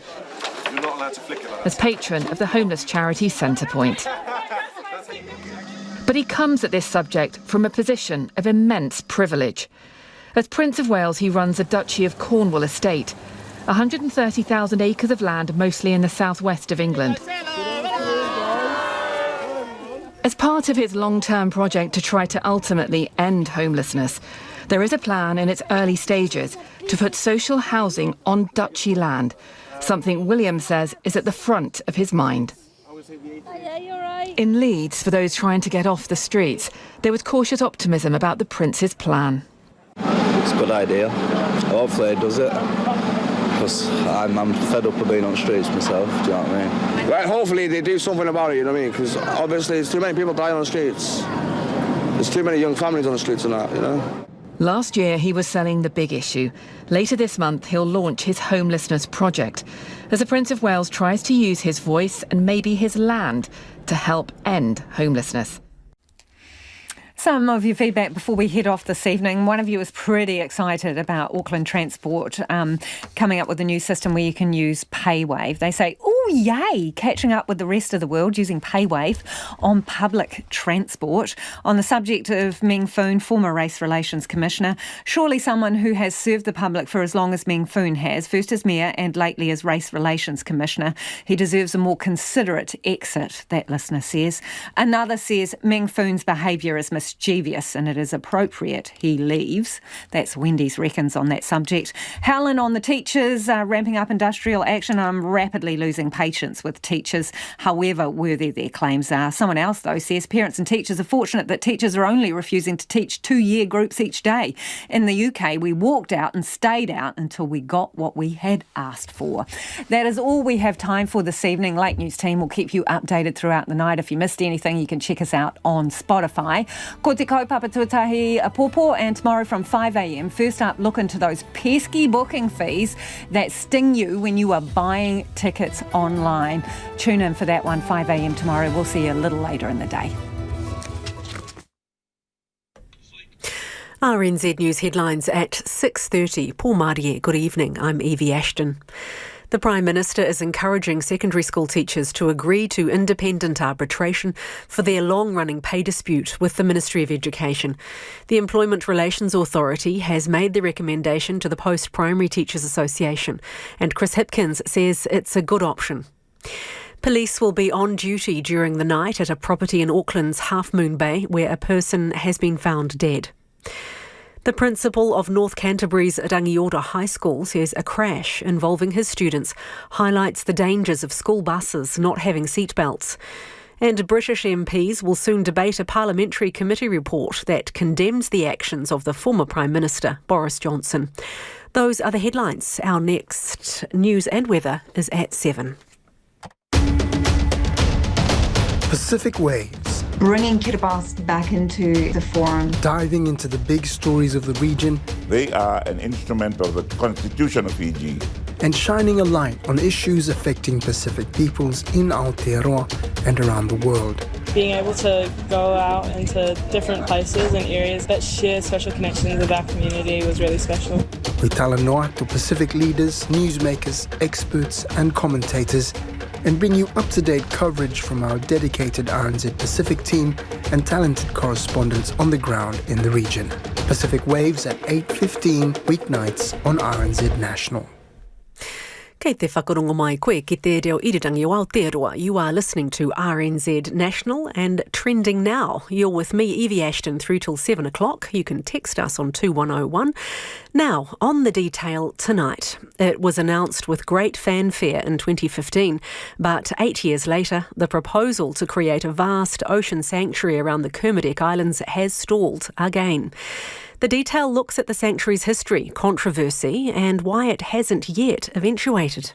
You're not allowed to flick it like that. as patron of the homeless charity Centrepoint. But he comes at this subject from a position of immense privilege. As Prince of Wales, he runs a Duchy of Cornwall estate, 130,000 acres of land, mostly in the southwest of England. As part of his long-term project to try to ultimately end homelessness, there is a plan in its early stages to put social housing on Duchy land, something William says is at the front of his mind. In Leeds, for those trying to get off the streets, there was cautious optimism about the Prince's plan. It's a good idea. Hopefully he does it. Because I'm fed up of being on the streets myself, do you know what I mean? Right, hopefully they do something about it, you know what I mean? Because obviously there's too many people dying on the streets. There's too many young families on the streets and that, you know? Last year, he was selling the big issue. Later this month, he'll launch his homelessness project, as the Prince of Wales tries to use his voice and maybe his land to help end homelessness. Some of your feedback before we head off this evening. One of you is pretty excited about Auckland Transport coming up with a new system where you can use PayWave. They say, oh yay, catching up with the rest of the world using PayWave on public transport. On the subject of Meng Foon, former Race Relations Commissioner, surely someone who has served the public for as long as Meng Foon has, first as Mayor and lately as Race Relations Commissioner. He deserves a more considerate exit, that listener says. Another says Meng Foon's behaviour is mischievous and it is appropriate he leaves. That's Wendy's reckons on that subject. Helen on the teachers, ramping up industrial action. I'm rapidly losing patience with teachers, however worthy their claims are. Someone else, though, says parents and teachers are fortunate that teachers are only refusing to teach 2-year groups each day. In the UK, we walked out and stayed out until we got what we had asked for. That is all we have time for this evening. Late News team will keep you updated throughout the night. If you missed anything, you can check us out on Spotify. Ko te kaupapa tuatahi a pōpō, and tomorrow from 5 a.m. First up, look into those pesky booking fees that sting you when you are buying tickets online. Tune in for that one, 5 a.m. tomorrow. We'll see you a little later in the day. RNZ News headlines at 6:30. Paul Marie, good evening. I'm Evie Ashton. The Prime Minister is encouraging secondary school teachers to agree to independent arbitration for their long-running pay dispute with the Ministry of Education. The Employment Relations Authority has made the recommendation to the Post-Primary Teachers Association, and Chris Hipkins says it's a good option. Police will be on duty during the night at a property in Auckland's Half Moon Bay where a person has been found dead. The principal of North Canterbury's Rangiora High School says a crash involving his students highlights the dangers of school buses not having seatbelts. And British MPs will soon debate a parliamentary committee report that condemns the actions of the former Prime Minister, Boris Johnson. Those are the headlines. Our next news and weather is at 7. Pacific Waves. Bringing Kiribati back into the forum. Diving into the big stories of the region. They are an instrument of the Constitution of Fiji. And shining a light on issues affecting Pacific peoples in Aotearoa and around the world. being able to go out into different places and areas that share special connections with our community was really special. We tala noa to Pacific leaders, newsmakers, experts and commentators, and bring you up-to-date coverage from our dedicated RNZ Pacific team and talented correspondents on the ground in the region. Pacific Waves at 8:15 weeknights on RNZ National. Kei te whakarongo mai koe ki te reo irirangi o Aotearoa. You are listening to RNZ National and Trending Now. You're with me, Evie Ashton, through till 7 o'clock. You can text us on 2101. Now, on the detail tonight. It was announced with great fanfare in 2015, but 8 years later, the proposal to create a vast ocean sanctuary around the Kermadec Islands has stalled again. The detail looks at the sanctuary's history, controversy, and why it hasn't yet eventuated.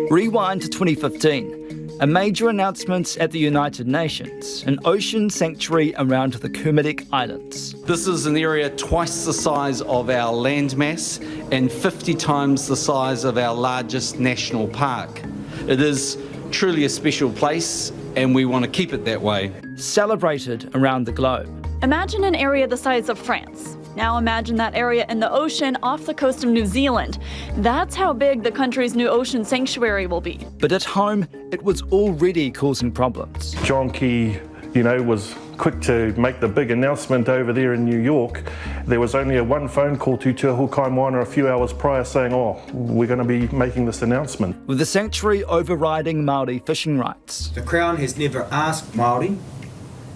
Rewind to 2015. A major announcement at the United Nations, an ocean sanctuary around the Kermadec Islands. This is an area twice the size of our landmass and 50 times the size of our largest national park. It is truly a special place and we want to keep it that way. Celebrated around the globe. Imagine an area the size of France. Now imagine that area in the ocean off the coast of New Zealand. That's how big the country's new ocean sanctuary will be. But at home, it was already causing problems. John Key, was quick to make the big announcement over there in New York. There was only one phone call to Te Hukai Moana a few hours prior saying, we're going to be making this announcement. With the sanctuary overriding Māori fishing rights. The Crown has never asked Māori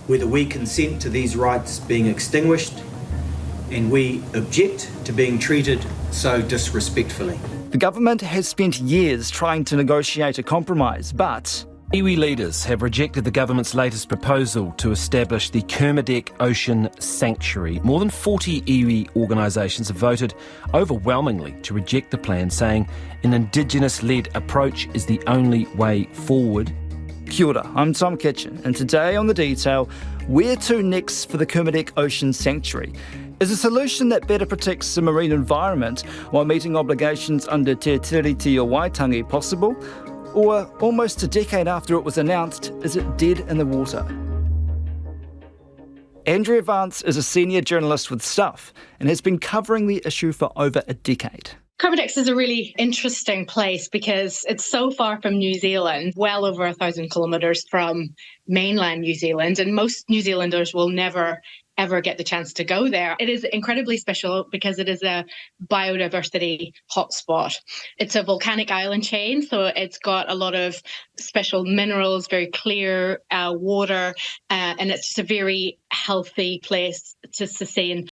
whether we consent to these rights being extinguished, and we object to being treated so disrespectfully. The government has spent years trying to negotiate a compromise, but iwi leaders have rejected the government's latest proposal to establish the Kermadec Ocean Sanctuary. More than 40 iwi organisations have voted overwhelmingly to reject the plan, saying an Indigenous-led approach is the only way forward. Kia ora, I'm Tom Kitchen, and today on The Detail, where to next for the Kermadec Ocean Sanctuary? Is a solution that better protects the marine environment while meeting obligations under Te Tiriti o Waitangi possible? Or almost a decade after it was announced, is it dead in the water? Andrea Vance is a senior journalist with Stuff and has been covering the issue for over a decade. Kermadec is a really interesting place because it's so far from New Zealand, well over 1,000 kilometres from mainland New Zealand, and most New Zealanders will never ever get the chance to go there. It is incredibly special because it is a biodiversity hotspot. It's a volcanic island chain, so it's got a lot of special minerals, very clear water, and it's just a very healthy place to sustain